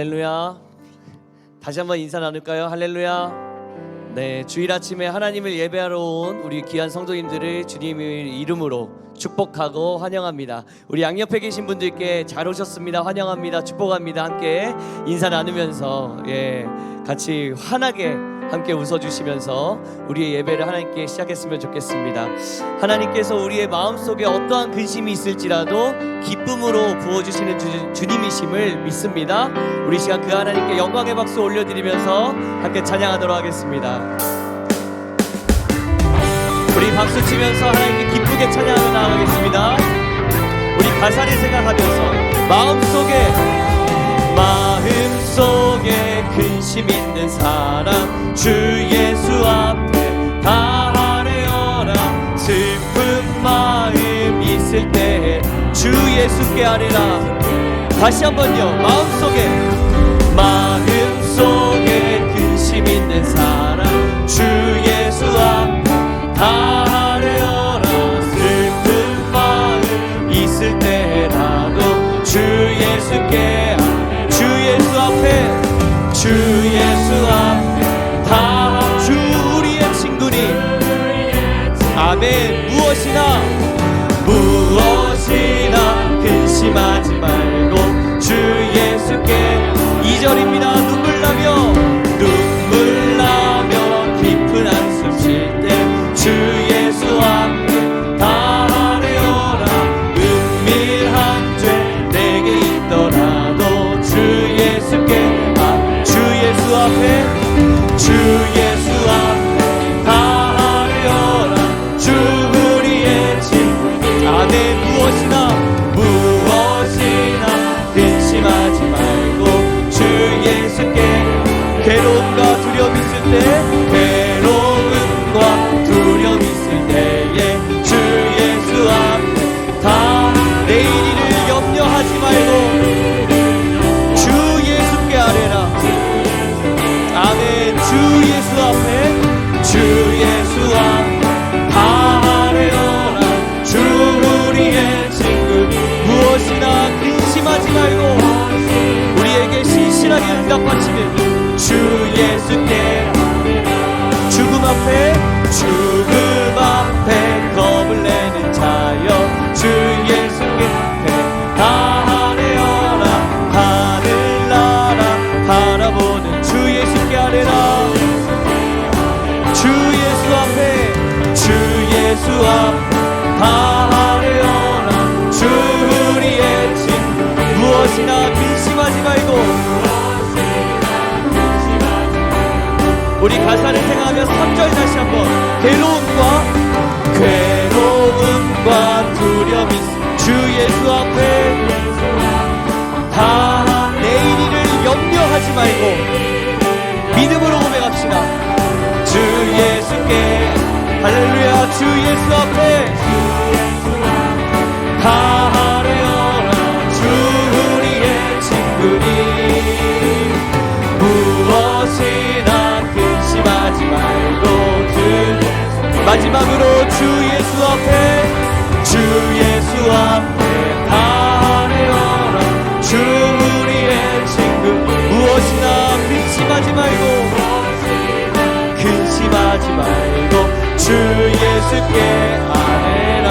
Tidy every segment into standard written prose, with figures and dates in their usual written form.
할렐루야. 다시 한번 인사 나눌까요? 할렐루야. 네, 주일 아침에 하나님을 예배하러 온 우리 귀한 성도님들을 주님의 이름으로 축복하고 환영합니다. 우리 양옆에 계신 분들께 잘 오셨습니다. 환영합니다. 축복합니다. 함께 인사 나누면서 같이 환하게 함께 웃어주시면서 우리의 예배를 하나님께 시작했으면 좋겠습니다. 하나님께서 우리의 마음속에 어떠한 근심이 있을지라도 기쁨으로 부어주시는 주님이심을 믿습니다. 우리 시간 그 하나님께 영광의 박수 올려드리면서 함께 찬양하도록 하겠습니다. 우리 박수 치면서 하나님께 기쁘게 찬양하며 나아가겠습니다. 우리 가사를 생각하면서 마음속에 근심 있는 사람 주 예수 앞에 다하려라. 슬픈 마음 있을 때 주 예수께 아뢰라. 다시 한번요. 마음속에 근심 있는 사람 주 예수 앞에 다하려라. 슬픈 마음 있을 때라도 주 예수께 주 예수 앞에 다 주 우리의 친구니 아멘. 무엇이나 근심하지 말고 주 예수께 2절입니다. 눈물 나며 깊은 한숨 쉴 때 주 예수 앞에 다하려라. 은밀한 죄 내게 있더라도 주 예수께 주 예수 앞에 다하려라. 주 우리의 친구 아멘. 무엇이나 근심하지 말고 주 예수께 괴로움과 두려움 있을 때에 주 예수 앞에 다 내일 일을 염려하지 말고 주 예수께 아뢰라. 아멘. 주 예수 앞에 다하려라. 주 우리의 친구 무엇이나 근심하지 말고 우리에게 신실하게 응답하시는 주 예수께 죽음 앞에 겁을 내는 자여 주 예수께 다하려라. 하늘나라 바라보는 주 예수께 아뢰라. 주 예수 앞에 다하려라. 주 우리의 친구 무엇이나 근심하지 말고 우리 가사를 생각하며 3절 다시 한번 괴로움과 두려움이 주 예수 앞에 다 내일 일을 염려하지 말고 믿음으로 고백합시다. 주 예수께 할렐루야. 주 예수 앞에 다하려라. 주 우리의 친구니 무엇이나 근심하지 말고 마지막으로 주 예수 앞에 다하려라. 주 우리의 친구 무엇이나 근심하지 말고 주 예수께 아뢰라.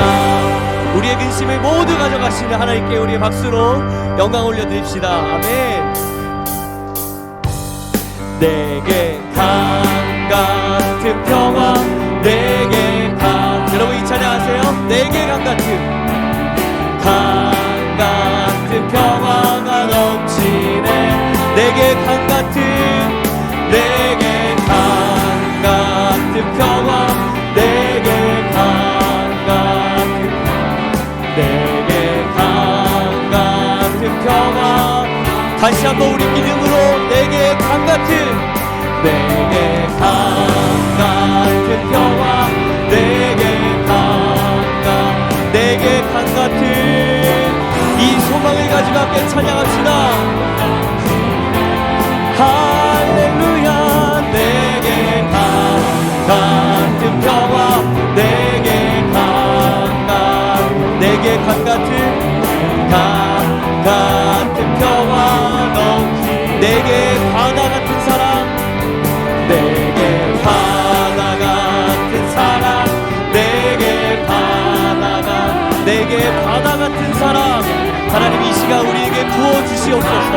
우리의 근심을 모두 가져가시는 하나님께 우리의 박수로 영광 올려드립시다. 아멘. 내게 강 같은 평화 여러분 이 찬양하세요. 내게 강 같은 평화가 넘치네. 내게 강 같은 평화 내게 강 같은 평화 다시 한번 우리 믿음으로 내게 강 같은 평화 내게 강 같은 이 소망을 가지고 함께 찬양합시다. 할렐루야. 내게 강 같은 평화 내게 강 같은 평화 바다 같은 사랑, 내게 바다 같은 사랑, 내게 바다 같은 사랑. 하나님 이 시간 우리에게 부어주시옵소서.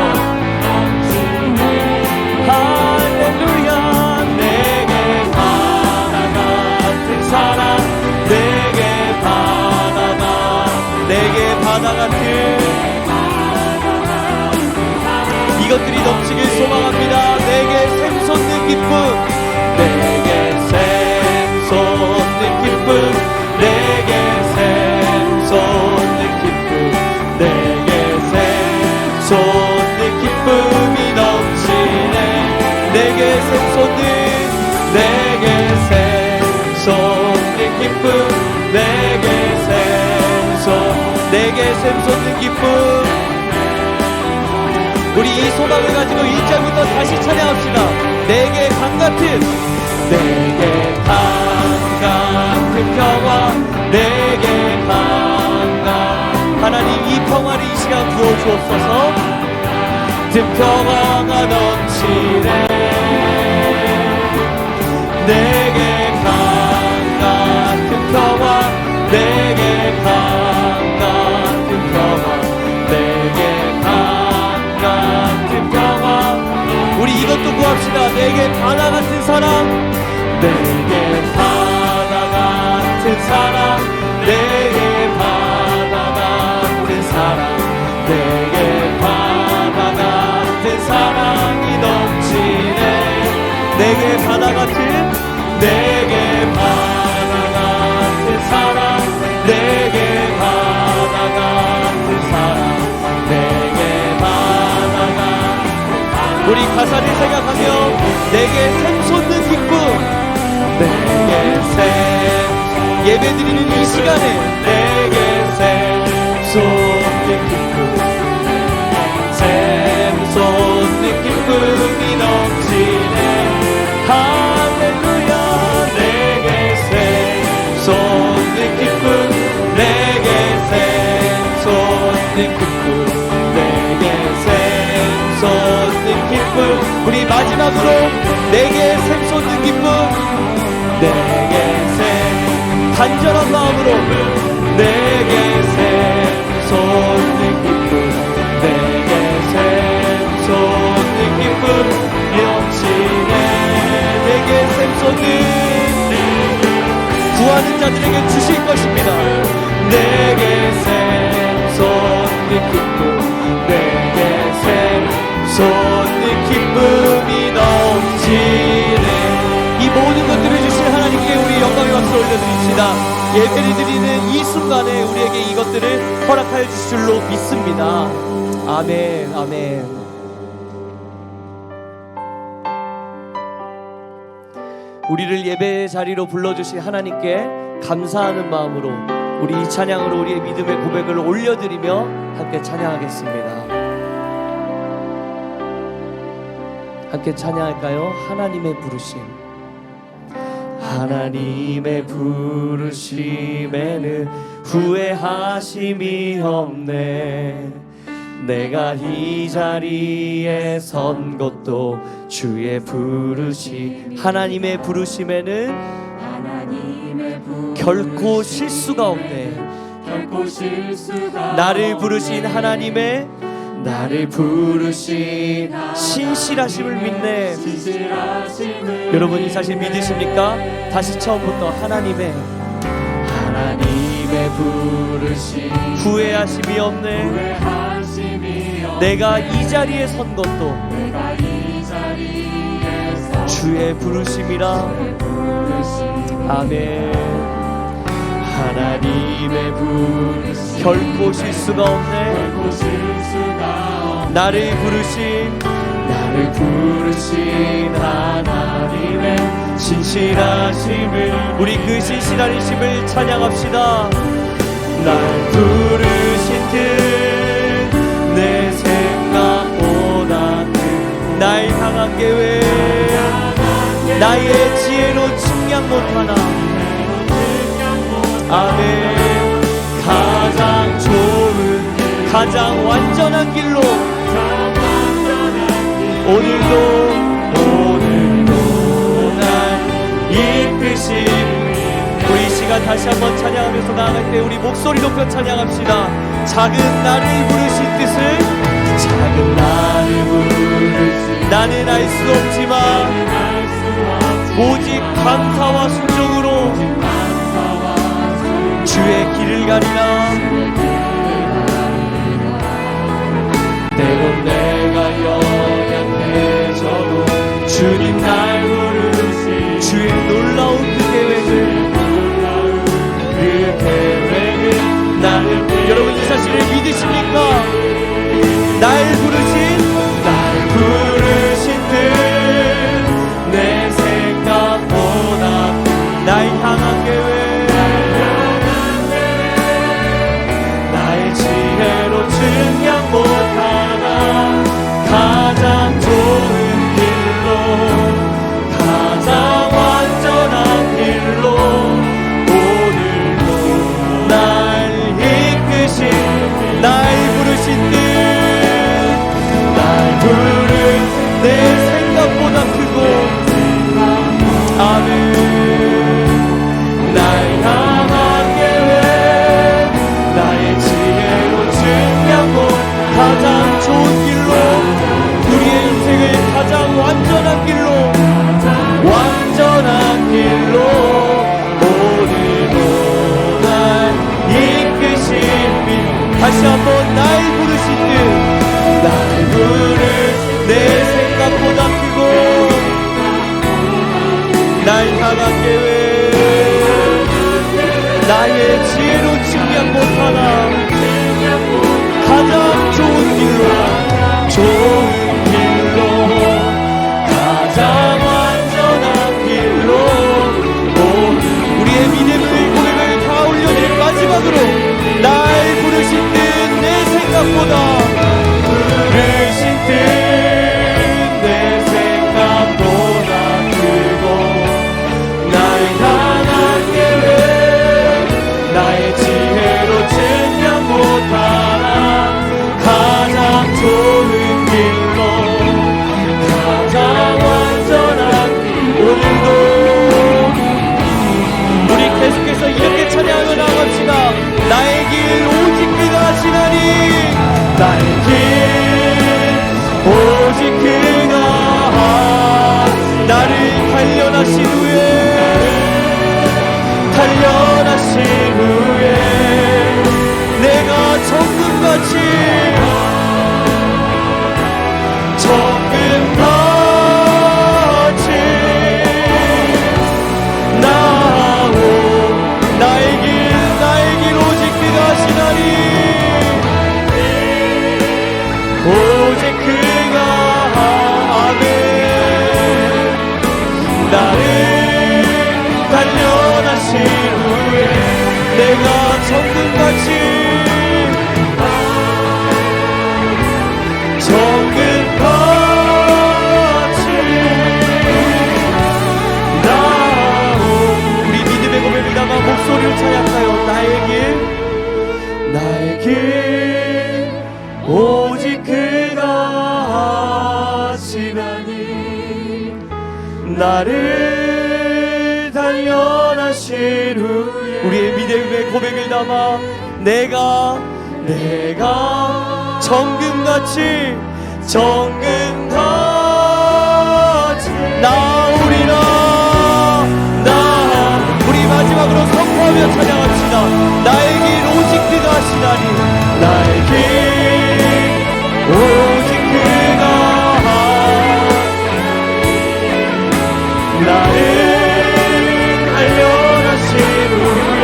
할렐루야. 내게 바다 같은 사랑, 내게 바다 같은 이것들이 넘치길 소망합니다. 내게 샘솟는 기쁨, 내게 샘솟는 기쁨, 내게 샘솟는 기쁨, 내게 샘솟는 기쁨이 넘치네. 내게 샘솟는 기쁨, 내게 샘솟는 기쁨. 우리 이 소망을 가지고 1절부터 다시 찬양합시다. 내게 강 같은 평화, 내게 강. 하나님 이 평화를 이 시간 부어주옵소서. 든 평화가 넘치네. 내게 강 같은 평화, 내게 강 같은 평화, 내게 강 같은 평화. 우리 이것도 구합시다. 내게 바다 같은 사랑, 내게 바다 같은 사랑, 내게 바다 같은 사랑, 내게 바다 같은 사랑이 넘치네. 내게 바다 같은, 내게 바다 같은 사랑, 내게 바다 같은 사랑, 내게 바다 같은. 우리 가사를 생각하며 내게 샘솟는 기쁨, 내게 예배드리는 이 시간에 내게 샘솟는 기쁨, 샘솟는 기쁨이 넘치네. 할렐루야. 내게 샘솟는 기쁨, 내게 샘솟는 기쁨, 내게 샘솟는 기쁨. 우리 마지막으로 내게 샘솟는 기쁨, 내게 간절한 마음으로 내게 샘솟는 기쁨, 내게 샘솟는 기쁨 넘치네. 내게 샘솟는 구하는 자들에게 주실 것입니다. 내게 샘솟는 기쁨, 내게 샘솟는 기쁨이 넘치네. 이 모든 것들을 주신 하나님께 우리 영광의 박수 올려드립시다. 예배를 드리는 이 순간에 우리에게 이것들을 허락하여 주실 줄로 믿습니다. 아멘, 아멘. 우리를 예배 자리로 불러주신 하나님께 감사하는 마음으로 우리 이 찬양으로 우리의 믿음의 고백을 올려드리며 함께 찬양하겠습니다. 함께 찬양할까요? 하나님의 부르심. 하나님의 부르심에는 후회하심이 없네. 내가 이 자리에 선 것도 주의 부르심. 하나님의 부르심에는 결코 실수가 없네. 나를 부르신 하나님의, 나를 부르신 신실하심을 믿네. 여러분 이 사실 믿으십니까? 다시 처음부터 하나님의 부르심, 후회하심이 없네. 내가 이 자리에 선 것도 주의 부르심이라. 아멘. 하나님의 부르심 결코 실수가 없네. 나를 부르신 하나님의 신실하심을, 우리 그 신실하심을 찬양합시다. 날 부르신 듯 내 생각보다 날 향한 계획, 나의 지혜로 측량 못하나. 아멘. 가장 좋은, 가장 완전한 길로 오늘도 날 이끄시는 우리 시간 다시 한번 찬양하면서 나아갈 때 우리 목소리 높여 찬양합시다. 작은 나를 부르신 뜻을, 작은 나를 부르신 나는 알 수 없지만 오직 감사와 순종으로 주의 길을 가리라. 때론 내가 연약해져도 주님 날 부르시 주의 놀라운 그 계획은 나를 여러분 이 사실을 믿으십니까? 날 부르신 뜻 내 생각보다 날 향한 계획 나의 지혜로 증량 못하나 가장 좋은 길로 가장 완전한 길로 오늘도 날 이끄신 날 부르신 뜻 날 부른 내 생각보다 크고 아멘 날 향한 계획 나의 지혜로 증량고 가장 좋은 길로 우리의 인생을 가장 완전한 길로 완전한 길로 오늘도 날 이끄신 빛 다시 한번 날 부르신 뜻날 부르신 내 생각보다 크고 날 향한 계획 나의 지혜로 측량 못하나 가장 좋은 길로 가장 완전한 길로 우리의 믿음의 고백을 다 올려드릴 마지막으로 날 부르신 뜻 내 생각보다 부르신 뜻 내 생각보다 나의 지혜로 증량 못하나 가장 좋은 길로 가장 완전한 길 오늘도 우리 계속해서 이렇게 찬양하며 나갑시다. 나의 길 오직 그가 하시나니 나의 길 오직 그가 나를 단련하신 후에 내가 정금같이 나오 나의 길 오직 그가 하시나니 오직 그가 아멘 나를 단련하신 후에 내가 정금같이 나오 우리 믿음의 고백을 담아 목소리를 찬양하여 나의 길 오직 그가 하시나니 나를 단련하신 후에 우리의 믿음의 고백을 담아 내가 정금같이 나오리라 우리 마지막으로 선포하며 찬양합시다. 나의 길 오직 그가 하시나니 나의 길 오직 그가 나를 단련하신 후에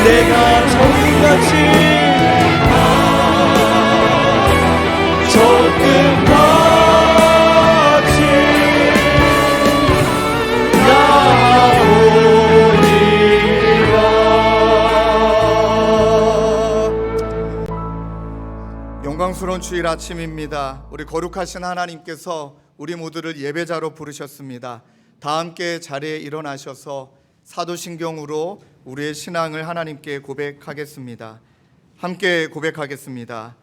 내가 정금같이 영광스러운 주일 아침입니다. 우리 거룩하신 하나님께서 우리 모두를 예배자로 부르셨습니다. 다 함께 자리에 일어나셔서 사도신경으로 우리의 신앙을 하나님께 고백하겠습니다. 함께 고백하겠습니다.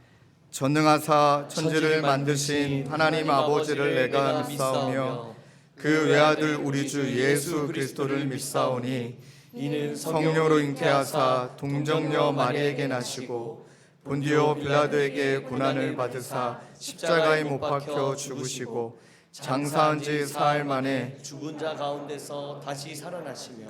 전능하사 천지를 만드신 하나님 아버지를 내가 믿사오며 그 외아들 우리 주 예수 그리스도를 믿사오니 이는 성령으로 잉태하사 동정녀 마리에게 나시고 본디오 빌라도에게 고난을 받으사 십자가에 못 박혀 죽으시고 장사한 지 사흘 만에 죽은 자 가운데서 다시 살아나시며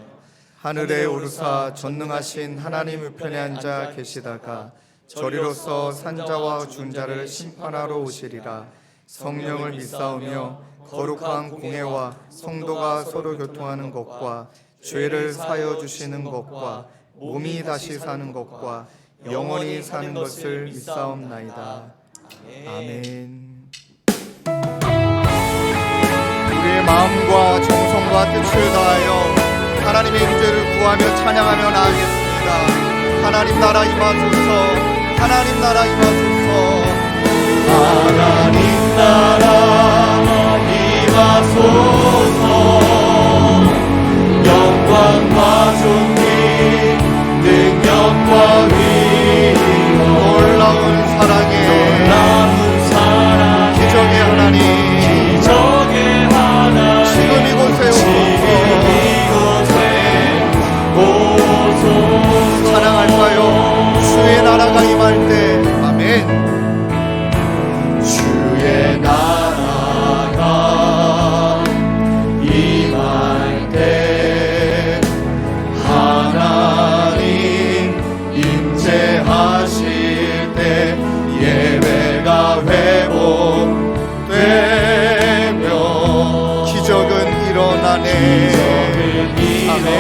하늘에 오르사 전능하신 하나님 우편에 앉아 계시다가 저리로서 산자와 죽은 자를 심판하러 오시리라. 성령을 믿사오며 거룩한 공회와 성도가 서로 교통하는 것과 죄를 사여 주시는 것과 몸이 다시 사는 것과 영원히 사는 것을 믿사옵나이다. 아멘. 우리의 마음과 정성과 뜻을 다하여 하나님의 임재를 구하며 찬양하며 나아가겠습니다. 하나님 나라 임하소서. 하나님 나라 임하소서. 하나님 나라 임하소서. 영광과 존귀 능력과 위로 놀라운 사랑의 기적의 하나님 지금 이곳에 오소서. 찬양할까요? 주의 나라가 임할 때. 아멘. 주의 나라가 임할 때 하나님 임재하실 때 예배가 회복되며 기적은 일어나네. 아멘.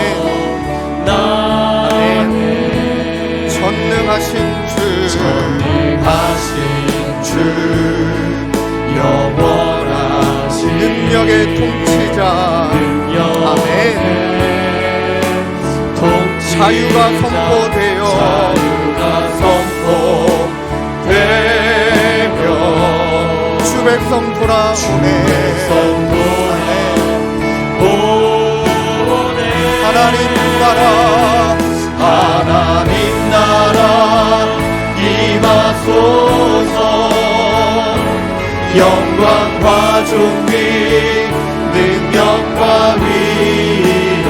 전능하신 주 영원하신 능력의 통치자. 아멘. 자유가 선포되어 주 백성 돌아오네. 하나님 나라 하나님 나라 임하소서. 영광과 존귀 능력과 위로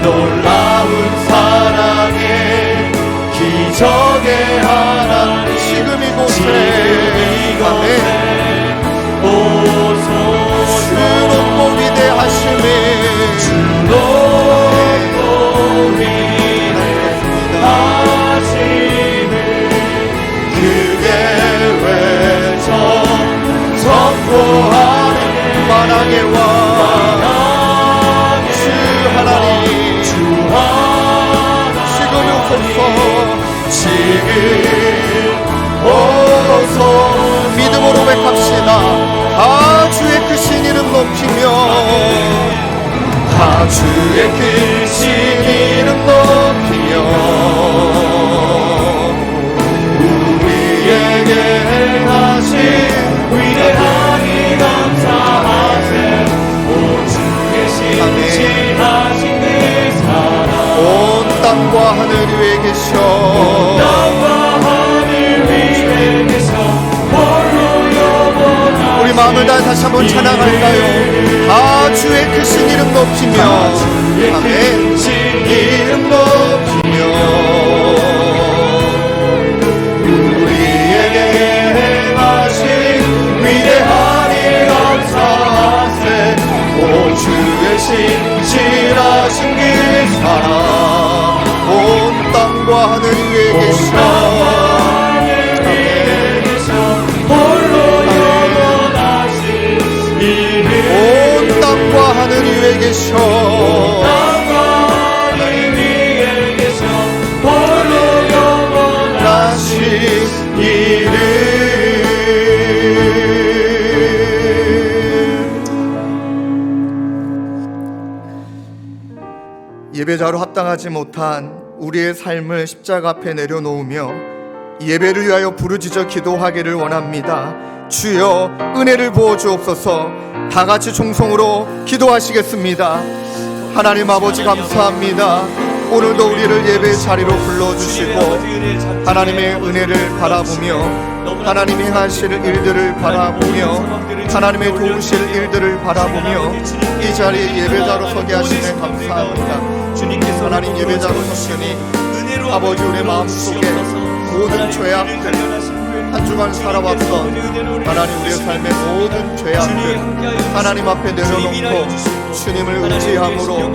놀라운 사랑의 기적의 하나님 지금 이곳에 오소서. 주 높고 위대하심에 선포하는 만왕의 왕 주 하나님 지금 오소서. 지금 오소서. 믿음으로 고백합시다. 다 주의 크신 이름 높이며 다 주의 크신 이름 높이며 우리에게 행하신 위대한 이 감사하세. 오 주의 신실하신 그 사랑 온 땅과 하늘 위에 계셔. 온 땅과 하늘 위에 계셔. 홀로 영원하신 우리 마음을 다해 다시 한번 찬양할까요? 다 주의 크신 이름 높이며 아멘. 이름 높이며 주의 신실하신 그 사랑 온 땅과 하늘 위에 계셔. 홀로 영원하신 온 땅과 하늘 위에 계셔. 홀로 영원하신 이름. 예배자로 합당하지 못한 우리의 삶을 십자가 앞에 내려놓으며 예배를 위하여 부르짖어 기도하기를 원합니다. 주여 은혜를 부어주옵소서. 다같이 총성으로 기도하시겠습니다. 하나님 아버지 감사합니다. 오늘도 우리를 예배 자리로 불러주시고 하나님의 은혜를 바라보며 하나님이 하실 일들을 바라보며 하나님의 도우실 일들을 바라보며 이 자리에 예배자로 서게 하시네 감사합니다. 주님께서 하나님 예배자로 서시니 아버지 우리의 마음속에 모든 죄악들 한 주간 살아왔던 하나님 우리의 삶의 모든 죄악들 하나님 앞에 내려놓고 주님을 의지함으로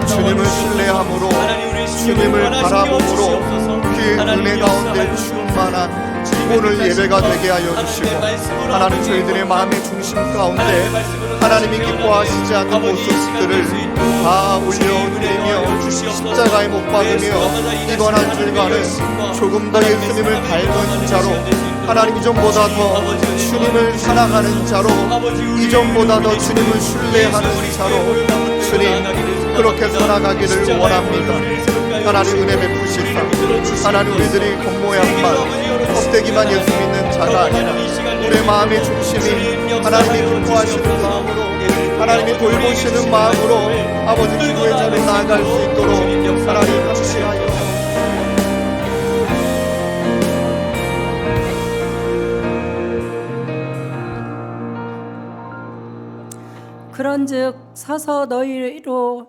주님을 신뢰함으로 주님을 바라봄으로 그 은혜 가운데 충만한 오늘 예배가 되게 하여 주시고 하나님 저희들의 마음의 중심 가운데 하나님이 기뻐하시지 않는 모습들을 다 올려드리며 십자가에 못 박으며 이번 한 주간은 조금 더 예수님을 닮은 자로 하나님 이전보다 더 주님을 사랑하는 자로 이전보다 더 주님을 신뢰하는 자로 주님 그렇게 살아가기를 원합니다. 하나님 은혜 베푸시사 하나님 우리들이 겉모양만 껍데기만 예수 믿는 자가 아니라 우리의 마음의 중심이 하나님이 기뻐하시는 마음으로 하나님이 돌보시는 마음으로 아버지 기도의 자리에 나아갈 수 있도록 하나님 함께하여 그런즉 서서 너희로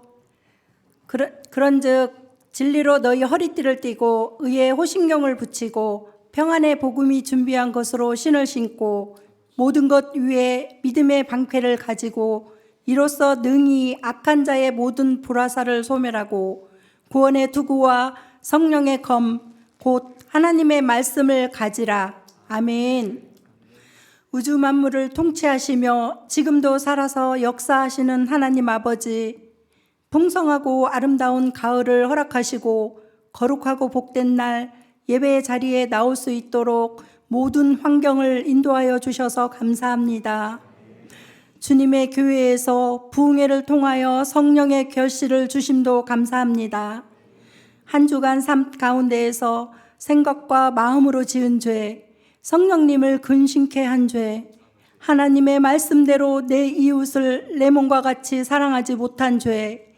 그런즉 진리로 너희 허리띠를 띠고 의의 호신경을 붙이고 평안의 복음이 준비한 것으로 신을 신고 모든 것 위에 믿음의 방패를 가지고 이로써 능히 악한 자의 모든 불화살을 소멸하고 구원의 투구와 성령의 검 곧 하나님의 말씀을 가지라. 아멘. 우주 만물을 통치하시며 지금도 살아서 역사하시는 하나님 아버지, 풍성하고 아름다운 가을을 허락하시고 거룩하고 복된 날 예배의 자리에 나올 수 있도록 모든 환경을 인도하여 주셔서 감사합니다. 주님의 교회에서 부흥회를 통하여 성령의 결실을 주심도 감사합니다. 한 주간 삶 가운데에서 생각과 마음으로 지은 죄, 성령님을 근심케 한 죄, 하나님의 말씀대로 내 이웃을 내 몸과 같이 사랑하지 못한 죄,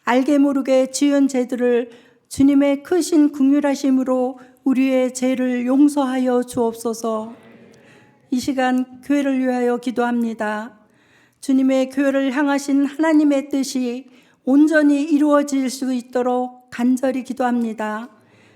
알게 모르게 지은 죄들을 주님의 크신 긍휼하심으로 우리의 죄를 용서하여 주옵소서. 이 시간 교회를 위하여 기도합니다. 주님의 교회를 향하신 하나님의 뜻이 온전히 이루어질 수 있도록 간절히 기도합니다.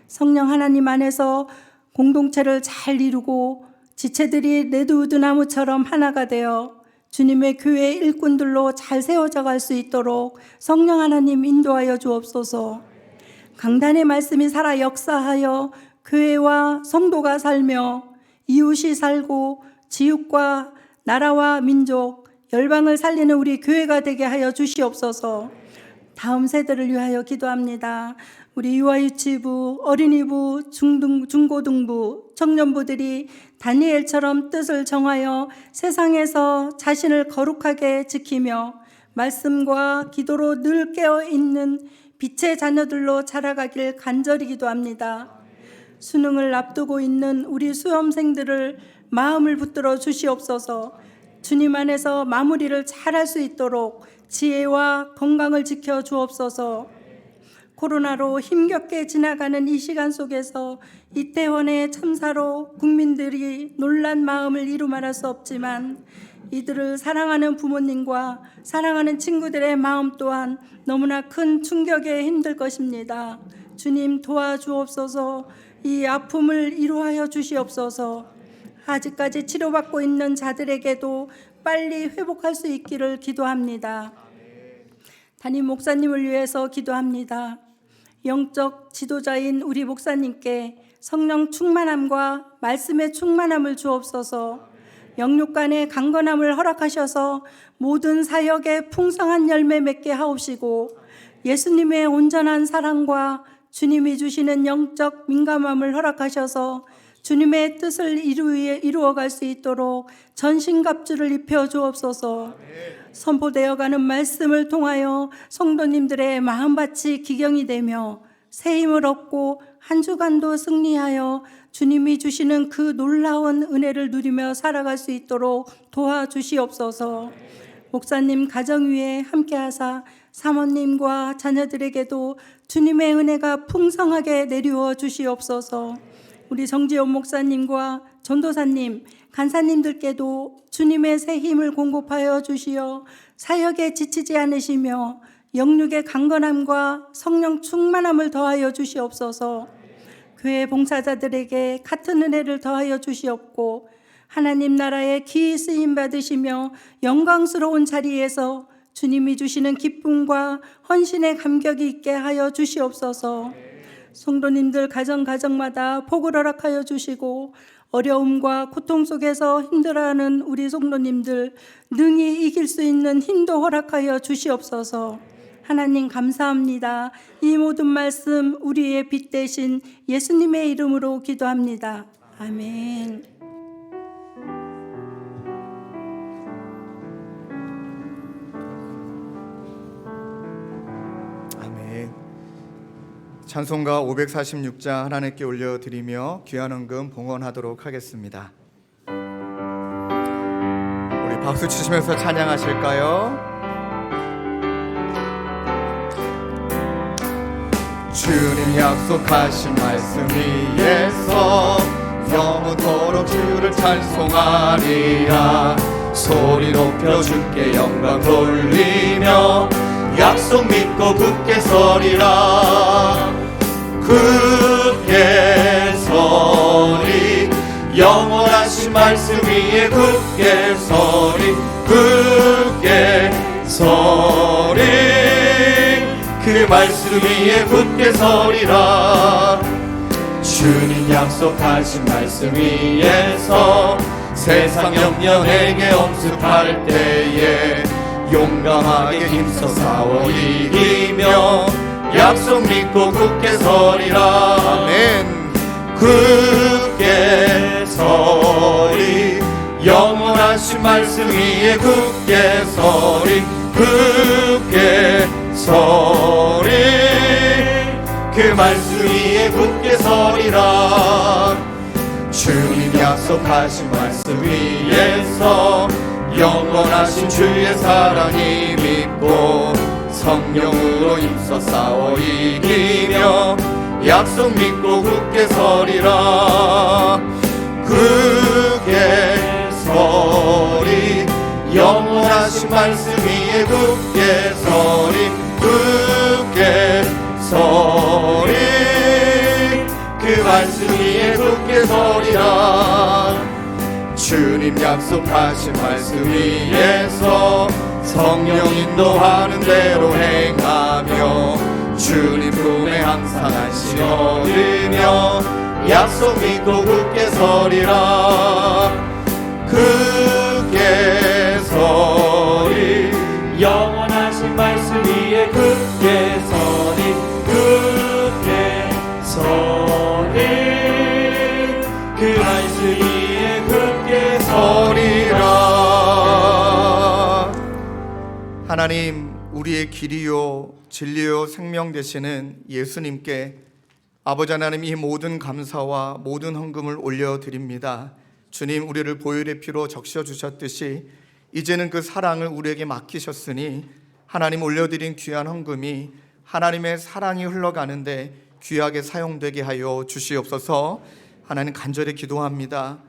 성령 하나님 안에서 공동체를 잘 이루고 지체들이 레드우드 나무처럼 하나가 되어 주님의 교회 일꾼들로 잘 세워져 갈 수 있도록 성령 하나님 인도하여 주옵소서. 강단의 말씀이 살아 역사하여 교회와 성도가 살며 이웃이 살고 지육과 나라와 민족, 열방을 살리는 우리 교회가 되게 하여 주시옵소서. 다음 세대를 위하여 기도합니다. 우리 유아유치부, 어린이부, 중고등부, 청년부들이 다니엘처럼 뜻을 정하여 세상에서 자신을 거룩하게 지키며 말씀과 기도로 늘 깨어있는 빛의 자녀들로 자라가길 간절히 기도합니다. 수능을 앞두고 있는 우리 수험생들을 마음을 붙들어 주시옵소서. 주님 안에서 마무리를 잘할 수 있도록 지혜와 건강을 지켜 주옵소서. 코로나로 힘겹게 지나가는 이 시간 속에서 이태원의 참사로 국민들이 놀란 마음을 이루 말할 수 없지만 이들을 사랑하는 부모님과 사랑하는 친구들의 마음 또한 너무나 큰 충격에 힘들 것입니다. 주님 도와주옵소서. 이 아픔을 이루하여 주시옵소서. 아직까지 치료받고 있는 자들에게도 빨리 회복할 수 있기를 기도합니다. 담임 목사님을 위해서 기도합니다. 영적 지도자인 우리 목사님께 성령 충만함과 말씀의 충만함을 주옵소서. 영육간의 강건함을 허락하셔서 모든 사역에 풍성한 열매 맺게 하옵시고 예수님의 온전한 사랑과 주님이 주시는 영적 민감함을 허락하셔서 주님의 뜻을 이루어갈 수 있도록 전신갑주를 입혀 주옵소서. 선포되어가는 말씀을 통하여 성도님들의 마음밭이 기경이 되며 새 힘을 얻고 한 주간도 승리하여 주님이 주시는 그 놀라운 은혜를 누리며 살아갈 수 있도록 도와주시옵소서. 목사님 가정 위에 함께하사 사모님과 자녀들에게도 주님의 은혜가 풍성하게 내려워 주시옵소서. 우리 정지원 목사님과 전도사님, 간사님들께도 주님의 새 힘을 공급하여 주시어 사역에 지치지 않으시며 영육의 강건함과 성령 충만함을 더하여 주시옵소서. 교회 봉사자들에게 같은 은혜를 더하여 주시옵고 하나님 나라에 기이 쓰임 받으시며 영광스러운 자리에서 주님이 주시는 기쁨과 헌신의 감격이 있게 하여 주시옵소서. 성도님들 가정마다 복을 허락하여 주시고 어려움과 고통 속에서 힘들어하는 우리 성도님들 능히 이길 수 있는 힘도 허락하여 주시옵소서. 하나님 감사합니다. 이 모든 말씀 우리의 빛 되신 예수님의 이름으로 기도합니다. 아멘. 아멘. 찬송가 546장 하나님께 올려드리며 귀한 헌금 봉헌하도록 하겠습니다. 우리 박수 치시면서 찬양하실까요? 주님 약속하신 말씀 위에서 영원토록 주를 찬송하리라. 소리 높여 주께 영광 돌리며 약속 믿고 굳게 서리라. 굳게 서리 영원하신 말씀 위에 굳게 서리. 굳게 서리 그 말씀 위에 굳게 서리라. 주님 약속하신 말씀 위에서 세상 염려 내게 엄습할 때에 용감하게 힘써 싸워 이기며 약속 믿고 굳게 서리라. 아멘. 굳게 서리 영원하신 말씀 위에 굳게 서리. 굳게 서리 그 말씀 위에 굳게 서리라. 주님 약속하신 말씀 위에서 영원하신 주의 사랑이 믿고 성령으로 힘써 싸워 이기며 약속 믿고 굳게 서리라. 굳게 서리 영원하신 말씀 위에 굳게 서리. 굳게 서리 그 말씀 위에 굳게 서리라. 주님 약속하신 말씀 위에서 성령 인도하는 대로 행하며 주님 품에 항상 안식 얻으며 약속 믿고 굳게 서리라. 굳게 서리 영원하신 말씀 위에 굳게 서리. 굳게 서리 그 말씀 위에 굳게 서리라. 하나님, 우리의 길이요 진리요 생명 되시는 예수님께 아버지 하나님 이 모든 감사와 모든 헌금을 올려드립니다. 주님, 우리를 보혈의 피로 적셔주셨듯이 이제는 그 사랑을 우리에게 맡기셨으니 하나님 올려드린 귀한 헌금이 하나님의 사랑이 흘러가는데 귀하게 사용되게 하여 주시옵소서. 하나님 간절히 기도합니다.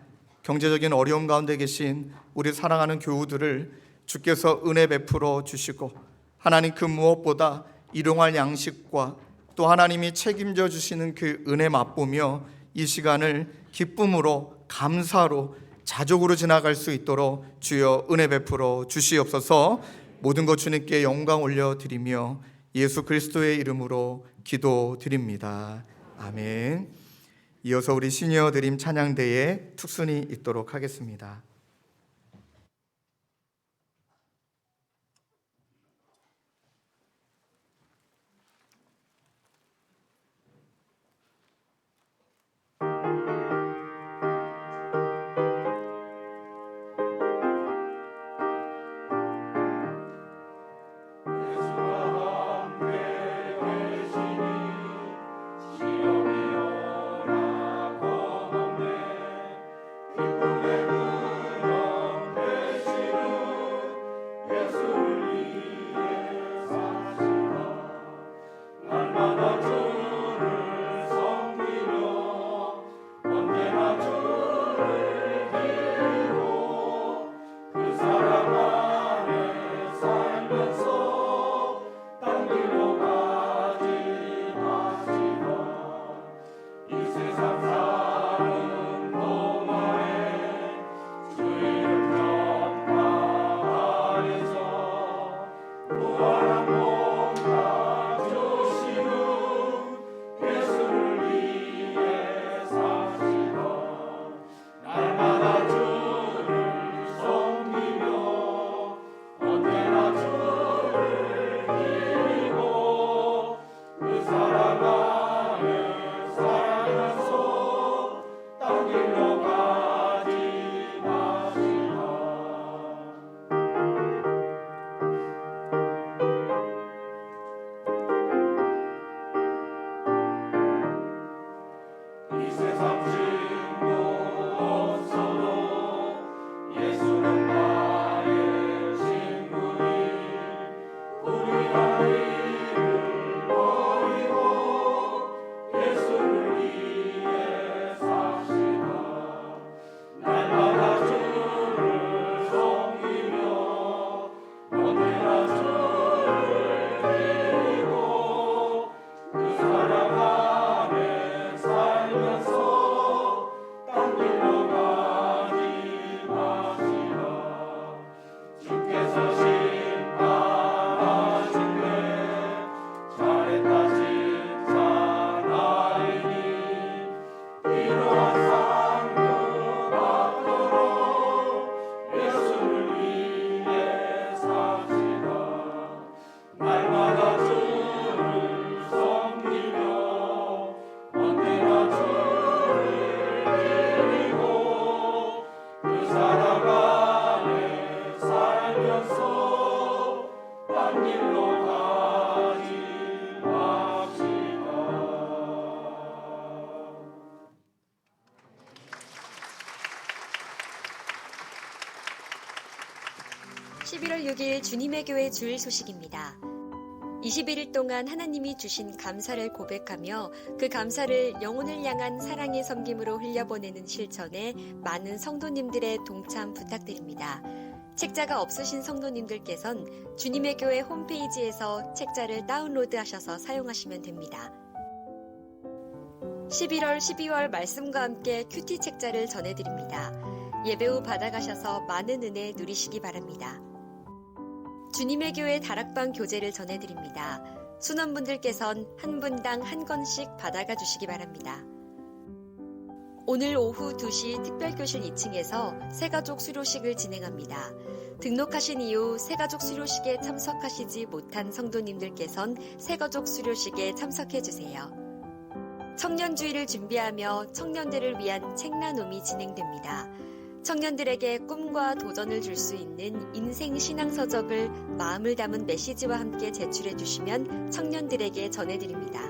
경제적인 어려움 가운데 계신 우리 사랑하는 교우들을 주께서 은혜 베풀어 주시고 하나님 그 무엇보다 일용할 양식과 또 하나님이 책임져 주시는 그 은혜 맛보며 이 시간을 기쁨으로 감사로 자족으로 지나갈 수 있도록 주여 은혜 베풀어 주시옵소서. 모든 것 주님께 영광 올려드리며 예수 그리스도의 이름으로 기도드립니다. 아멘. 이어서 우리 시니어 드림 찬양대에 특순이 있도록 하겠습니다. 기쁨의 (11월 6일) 주님의 교회 주일 소식입니다. 21일 동안 하나님이 주신 감사를 고백하며 그 감사를 영혼을 향한 사랑의 섬김으로 흘려보내는 실천에 많은 성도님들의 동참 부탁드립니다. 책자가 없으신 성도님들께선 주님의 교회 홈페이지에서 책자를 다운로드하셔서 사용하시면 됩니다. 11월, 12월 말씀과 함께 큐티 책자를 전해드립니다. 예배 후 받아가셔서 많은 은혜 누리시기 바랍니다. 주님의 교회 다락방 교재를 전해드립니다. 순원분들께선 한 분당 한 권씩 받아가 주시기 바랍니다. 오늘 오후 2시 특별교실 2층에서 새가족 수료식을 진행합니다. 등록하신 이후 새가족 수료식에 참석하시지 못한 성도님들께선 새가족 수료식에 참석해주세요. 청년주의를 준비하며 청년들을 위한 책 나눔이 진행됩니다. 청년들에게 꿈과 도전을 줄 수 있는 인생 신앙서적을 마음을 담은 메시지와 함께 제출해 주시면 청년들에게 전해드립니다.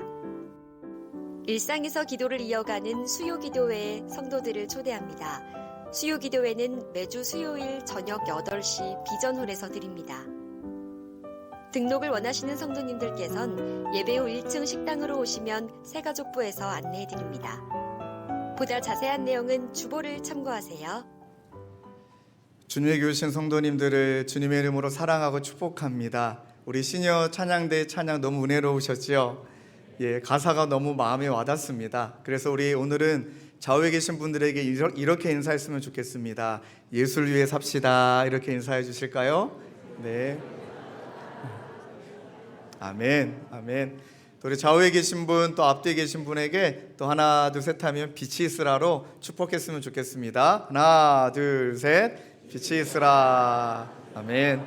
일상에서 기도를 이어가는 수요기도회에 성도들을 초대합니다. 수요기도회는 매주 수요일 저녁 8시 비전홀에서 드립니다. 등록을 원하시는 성도님들께선 예배 후 1층 식당으로 오시면 새가족부에서 안내해드립니다. 보다 자세한 내용은 주보를 참고하세요. 주님의 교우신 성도님들을 주님의 이름으로 사랑하고 축복합니다. 우리 시니어 찬양대 찬양 너무 은혜로우셨지요? 예, 가사가 너무 마음에 와닿습니다. 그래서 우리 오늘은 좌우에 계신 분들에게 이렇게 인사했으면 좋겠습니다. 예수를 위해 삽시다. 이렇게 인사해 주실까요? 네. 아멘, 아멘. 또 우리 좌우에 계신 분, 또 앞뒤에 계신 분에게 또 하나, 둘, 셋 하면 빛이 있으라로 축복했으면 좋겠습니다. 하나, 둘, 셋. 빛이 있으라. 아멘.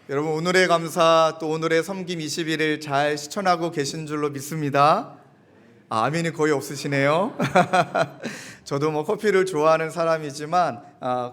여러분, 오늘의 감사 또 오늘의 섬김 21일 잘 실천하고 계신 줄로 믿습니다. 아멘이 거의 없으시네요. 저도 뭐 커피를 좋아하는 사람이지만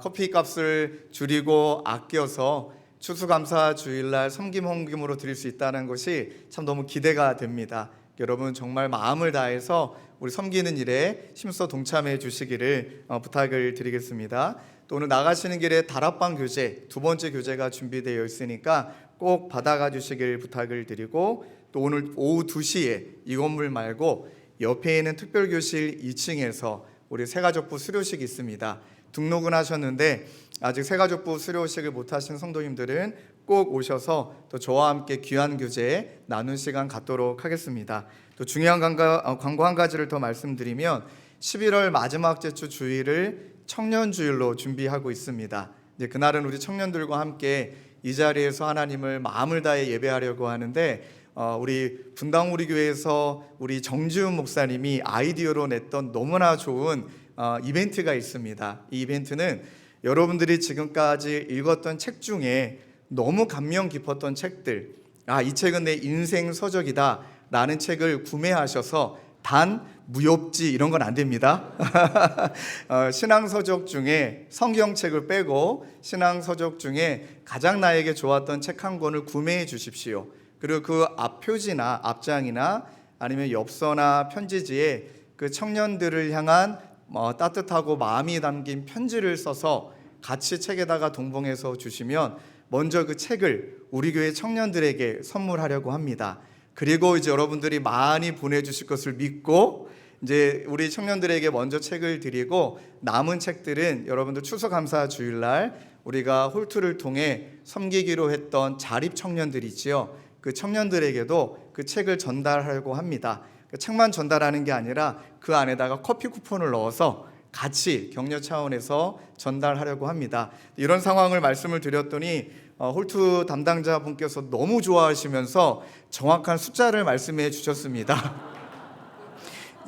커피 값을 줄이고 아껴서 추수감사 주일날 섬김 헌금으로 드릴 수 있다는 것이 참 너무 기대가 됩니다. 여러분 정말 마음을 다해서 우리 섬기는 일에 힘써 동참해 주시기를 부탁을 드리겠습니다. 또 오늘 나가시는 길에 다락방 교재 두 번째 교재가 준비되어 있으니까 꼭 받아가 주시길 부탁을 드리고, 또 오늘 오후 2시에 이 건물 말고 옆에 있는 특별교실 2층에서 우리 새가족부 수료식이 있습니다. 등록은 하셨는데 아직 새가족부 수료식을 못하신 성도님들은 꼭 오셔서 또 저와 함께 귀한 교제 나눈 시간 갖도록 하겠습니다. 또 중요한 광고 한 가지를 더 말씀드리면 11월 마지막 주 주일을 청년주일로 준비하고 있습니다. 이제 그날은 우리 청년들과 함께 이 자리에서 하나님을 마음을 다해 예배하려고 하는데 우리 분당 우리 교회에서 우리 정지훈 목사님이 아이디어로 냈던 너무나 좋은 이벤트가 있습니다. 이 이벤트는 여러분들이 지금까지 읽었던 책 중에 너무 감명 깊었던 책들, 이 책은 내 인생 서적이다 라는 책을 구매하셔서 단 무협지 이런 건 안 됩니다. 신앙서적 중에 성경책을 빼고 신앙서적 중에 가장 나에게 좋았던 책 한 권을 구매해 주십시오. 그리고 그 앞표지나 앞장이나 아니면 엽서나 편지지에 그 청년들을 향한 따뜻하고 마음이 담긴 편지를 써서 같이 책에다가 동봉해서 주시면 먼저 그 책을 우리 교회 청년들에게 선물하려고 합니다. 그리고 이제 여러분들이 많이 보내주실 것을 믿고 이제 우리 청년들에게 먼저 책을 드리고 남은 책들은 여러분들 추수감사 주일날 우리가 홀투를 통해 섬기기로 했던 자립 청년들이지요. 그 청년들에게도 그 책을 전달하려고 합니다. 그 책만 전달하는 게 아니라 그 안에다가 커피 쿠폰을 넣어서 같이 격려 차원에서 전달하려고 합니다. 이런 상황을 말씀을 드렸더니 홀투 담당자분께서 너무 좋아하시면서 정확한 숫자를 말씀해 주셨습니다.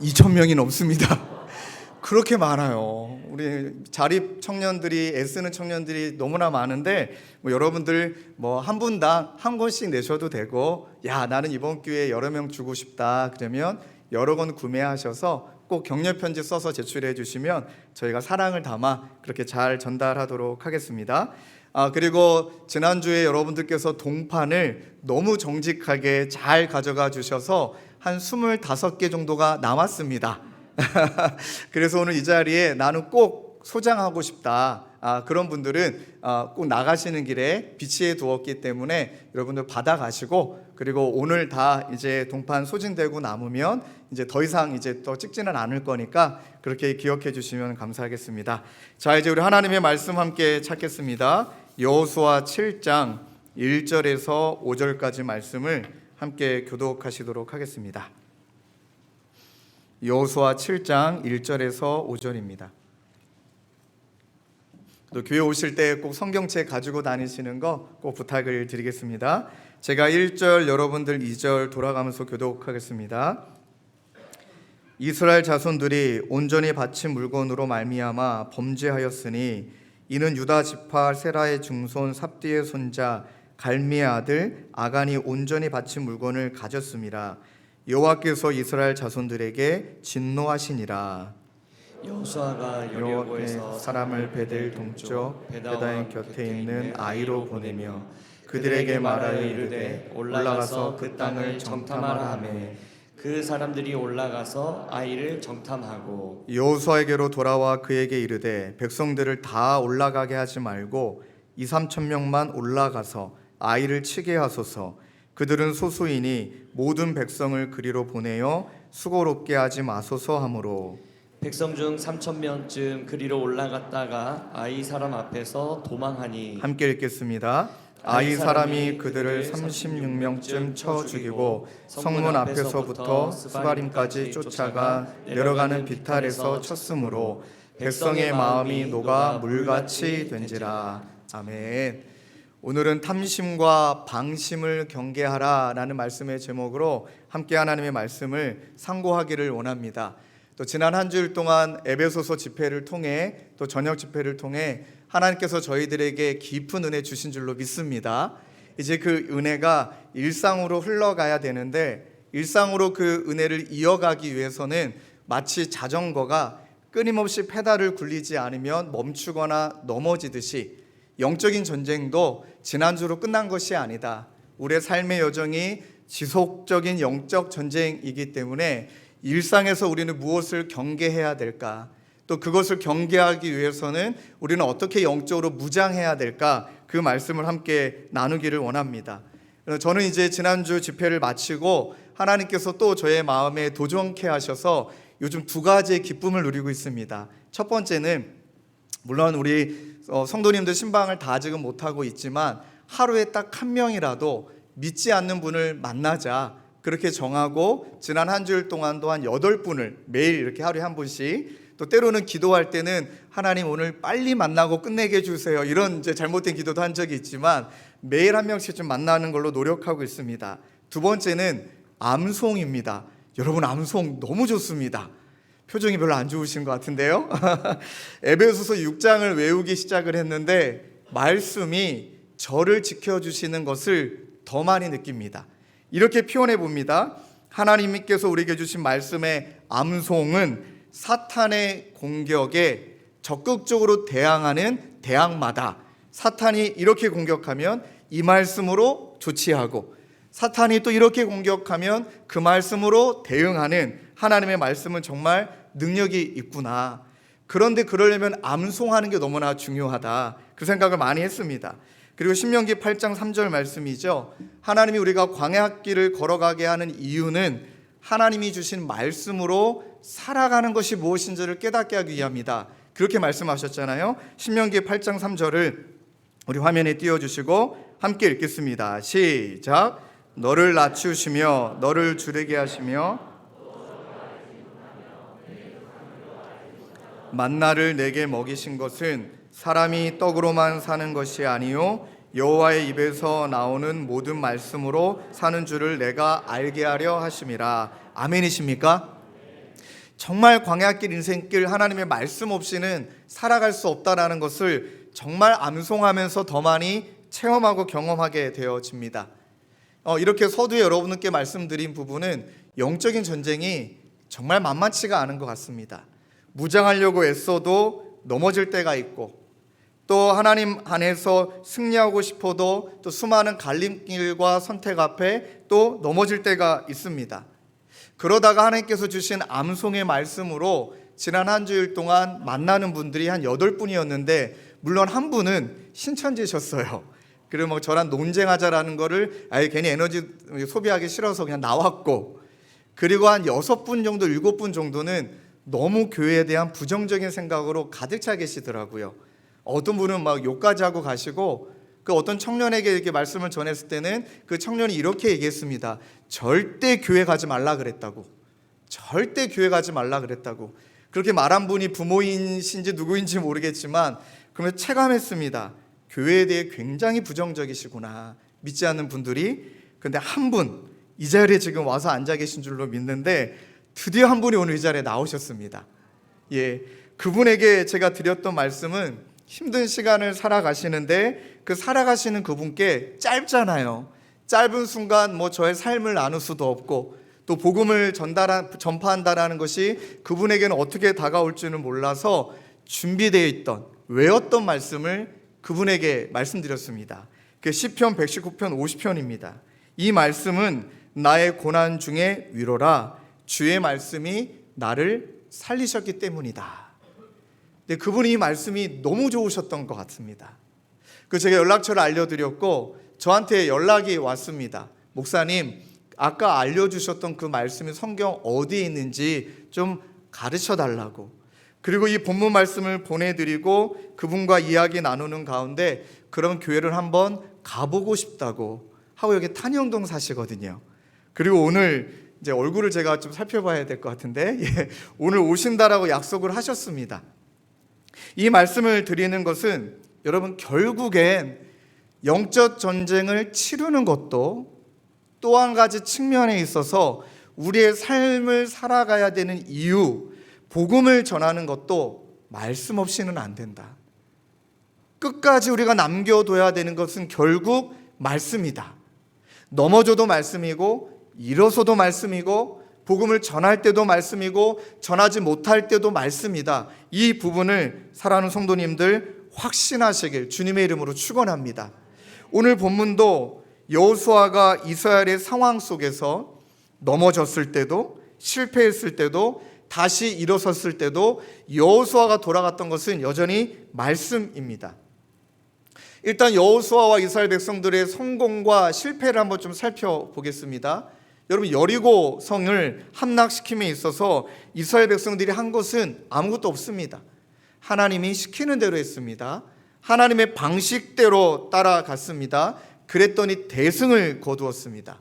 2,000명이 넘습니다. 그렇게 많아요. 우리 자립 청년들이 애쓰는 청년들이 너무나 많은데 여러분들 한 분당 한 권씩 내셔도 되고, 나는 이번 기회에 여러 명 주고 싶다 그러면 여러 권 구매하셔서 꼭 격려 편지 써서 제출해 주시면 저희가 사랑을 담아 그렇게 잘 전달하도록 하겠습니다. 그리고 지난주에 여러분들께서 동판을 너무 정직하게 잘 가져가 주셔서 한 25개 정도가 남았습니다. 그래서 오늘 이 자리에 나는 꼭 소장하고 싶다, 그런 분들은 꼭 나가시는 길에 비치해 두었기 때문에 여러분들 받아가시고, 그리고 오늘 다 이제 동판 소진되고 남으면 이제 더 이상 이제 또 찍지는 않을 거니까 그렇게 기억해 주시면 감사하겠습니다. 자, 이제 우리 하나님의 말씀 함께 찾겠습니다. 여호수아 7장 1절에서 5절까지 말씀을 함께 교독하시도록 하겠습니다. 여호수아 7장 1절에서 5절입니다. 또 교회 오실 때 꼭 성경책 가지고 다니시는 거 꼭 부탁을 드리겠습니다. 제가 1절, 여러분들 2절 돌아가면서 교독하겠습니다. 이스라엘 자손들이 온전히 바친 물건으로 말미암아 범죄하였으니 이는 유다 지파 세라의 증손 삽디의 손자 갈미의 아들 아간이 온전히 바친 물건을 가졌음이라. 여호와께서 이스라엘 자손들에게 진노하시니라. 여호수아가 여호와께서 사람을 베델 동쪽 베다인 곁에 있는 아이로 보내며 그들에게 말하여 이르되 올라가서 그 땅을 정탐하라 하매 그 사람들이 올라가서 아이를 정탐하고 여호수아에게로 돌아와 그에게 이르되 백성들을 다 올라가게 하지 말고 2-3천 명만 올라가서 아이를 치게 하소서. 그들은 소수이니 모든 백성을 그리로 보내어 수고롭게 하지 마소서 하므로 백성 중 3,000명쯤 그리로 올라갔다가 아이 사람 앞에서 도망하니. 함께 읽겠습니다. 아이 사람이 그들을 36명쯤 쳐 죽이고 성문 앞에서부터 스바림까지 쫓아가 내려가는 비탈에서 쳤으므로 백성의 마음이 녹아 물같이 된지라. 아멘. 오늘은 탐심과 방심을 경계하라라는 말씀의 제목으로 함께 하나님의 말씀을 상고하기를 원합니다. 또 지난 한 주일 동안 에베소서 집회를 통해 또 저녁 집회를 통해 하나님께서 저희들에게 깊은 은혜 주신 줄로 믿습니다. 이제 그 은혜가 일상으로 흘러가야 되는데 일상으로 그 은혜를 이어가기 위해서는 마치 자전거가 끊임없이 페달을 굴리지 않으면 멈추거나 넘어지듯이 영적인 전쟁도 지난주로 끝난 것이 아니다. 우리의 삶의 여정이 지속적인 영적 전쟁이기 때문에 일상에서 우리는 무엇을 경계해야 될까? 또 그것을 경계하기 위해서는 우리는 어떻게 영적으로 무장해야 될까? 그 말씀을 함께 나누기를 원합니다. 저는 이제 지난주 집회를 마치고 하나님께서 또 저의 마음에 도전케 하셔서 요즘 2가지의 기쁨을 누리고 있습니다. 첫 번째는 물론 우리 성도님들 신방을 다 지금 못하고 있지만 하루에 딱 1명이라도 믿지 않는 분을 만나자 그렇게 정하고 지난 한 주일 동안도 한 8분을 매일 이렇게 하루에 한 분씩, 또 때로는 기도할 때는 하나님 오늘 빨리 만나고 끝내게 해주세요 이런 이제 잘못된 기도도 한 적이 있지만 매일 한 명씩 좀 만나는 걸로 노력하고 있습니다. 두 번째는 암송입니다. 여러분 암송 너무 좋습니다. 표정이 별로 안 좋으신 것 같은데요. 에베소서 6장을 외우기 시작을 했는데 말씀이 저를 지켜주시는 것을 더 많이 느낍니다. 이렇게 표현해 봅니다. 하나님께서 우리에게 주신 말씀의 암송은 사탄의 공격에 적극적으로 대항하는 대항마다 사탄이 이렇게 공격하면 이 말씀으로 조치하고 사탄이 또 이렇게 공격하면 그 말씀으로 대응하는 하나님의 말씀은 정말 능력이 있구나. 그런데 그러려면 암송하는 게 너무나 중요하다. 그 생각을 많이 했습니다. 그리고 신명기 8장 3절 말씀이죠. 하나님이 우리가 광야길을 걸어가게 하는 이유는 하나님이 주신 말씀으로 살아가는 것이 무엇인지를 깨닫게 하기 위함이다. 그렇게 말씀하셨잖아요. 신명기 8장 3절을 우리 화면에 띄워주시고 함께 읽겠습니다. 시작. 너를 낮추시며 너를 주르게 하시며 만나를 내게 먹이신 것은 사람이 떡으로만 사는 것이 아니요 여호와의 입에서 나오는 모든 말씀으로 사는 줄을 내가 알게 하려 하심이라. 아멘이십니까? 정말 광야길 인생길 하나님의 말씀 없이는 살아갈 수 없다라는 것을 정말 암송하면서 더 많이 체험하고 경험하게 되어집니다. 이렇게 서두에 여러분께 말씀드린 부분은 영적인 전쟁이 정말 만만치가 않은 것 같습니다. 무장하려고 애써도 넘어질 때가 있고 또 하나님 안에서 승리하고 싶어도 또 수많은 갈림길과 선택 앞에 또 넘어질 때가 있습니다. 그러다가 하나님께서 주신 암송의 말씀으로 지난 한 주일 동안 만나는 분들이 한 8분이었는데 물론 한 분은 신천지셨어요. 그리고 뭐 저랑 논쟁하자라는 거를 아예 괜히 에너지 소비하기 싫어서 그냥 나왔고, 그리고 한 6분 정도 7분 정도는 너무 교회에 대한 부정적인 생각으로 가득 차 계시더라고요. 어떤 분은 막 욕까지 하고 가시고, 그 어떤 청년에게 이렇게 말씀을 전했을 때는 그 청년이 이렇게 얘기했습니다. 절대 교회 가지 말라 그랬다고. 절대 교회 가지 말라 그랬다고. 그렇게 말한 분이 부모이신지 누구인지 모르겠지만 그러면 체감했습니다. 교회에 대해 굉장히 부정적이시구나, 믿지 않는 분들이. 근데 한 분, 이 자리에 지금 와서 앉아 계신 줄로 믿는데 드디어 한 분이 오늘 이 자리에 나오셨습니다. 예, 그분에게 제가 드렸던 말씀은 힘든 시간을 살아가시는데 그 살아가시는 그분께 짧잖아요. 짧은 순간 뭐 저의 삶을 나눌 수도 없고 또 복음을 전파한다라는 것이 그분에게는 어떻게 다가올지는 몰라서 준비되어 있던, 외웠던 말씀을 그분에게 말씀드렸습니다. 그 시편 119편 50편입니다. 이 말씀은 나의 고난 중에 위로라, 주의 말씀이 나를 살리셨기 때문이다. 근데 그분이 이 말씀이 너무 좋으셨던 것 같습니다. 그 제가 연락처를 알려드렸고 저한테 연락이 왔습니다. 목사님, 아까 알려주셨던 그 말씀이 성경 어디에 있는지 좀 가르쳐 달라고. 그리고 이 본문 말씀을 보내드리고 그분과 이야기 나누는 가운데 그런 교회를 한번 가보고 싶다고 하고, 여기 탄영동 사시거든요. 그리고 오늘 이제 얼굴을 제가 좀 살펴봐야 될 것 같은데, 예, 오늘 오신다라고 약속을 하셨습니다. 이 말씀을 드리는 것은 여러분, 결국엔 영적 전쟁을 치르는 것도 또 한 가지 측면에 있어서 우리의 삶을 살아가야 되는 이유, 복음을 전하는 것도 말씀 없이는 안 된다. 끝까지 우리가 남겨둬야 되는 것은 결국 말씀이다. 넘어져도 말씀이고 일어서도 말씀이고 복음을 전할 때도 말씀이고 전하지 못할 때도 말씀이다. 이 부분을 사랑하는 성도님들 확신하시길 주님의 이름으로 축원합니다. 오늘 본문도 여호수아가 이스라엘의 상황 속에서 넘어졌을 때도, 실패했을 때도, 다시 일어섰을 때도 여호수아가 돌아갔던 것은 여전히 말씀입니다. 일단 여호수아와 이스라엘 백성들의 성공과 실패를 한번 좀 살펴보겠습니다. 여러분, 여리고 성을 함락시킴에 있어서 이스라엘 백성들이 한 것은 아무것도 없습니다. 하나님이 시키는 대로 했습니다. 하나님의 방식대로 따라갔습니다. 그랬더니 대승을 거두었습니다.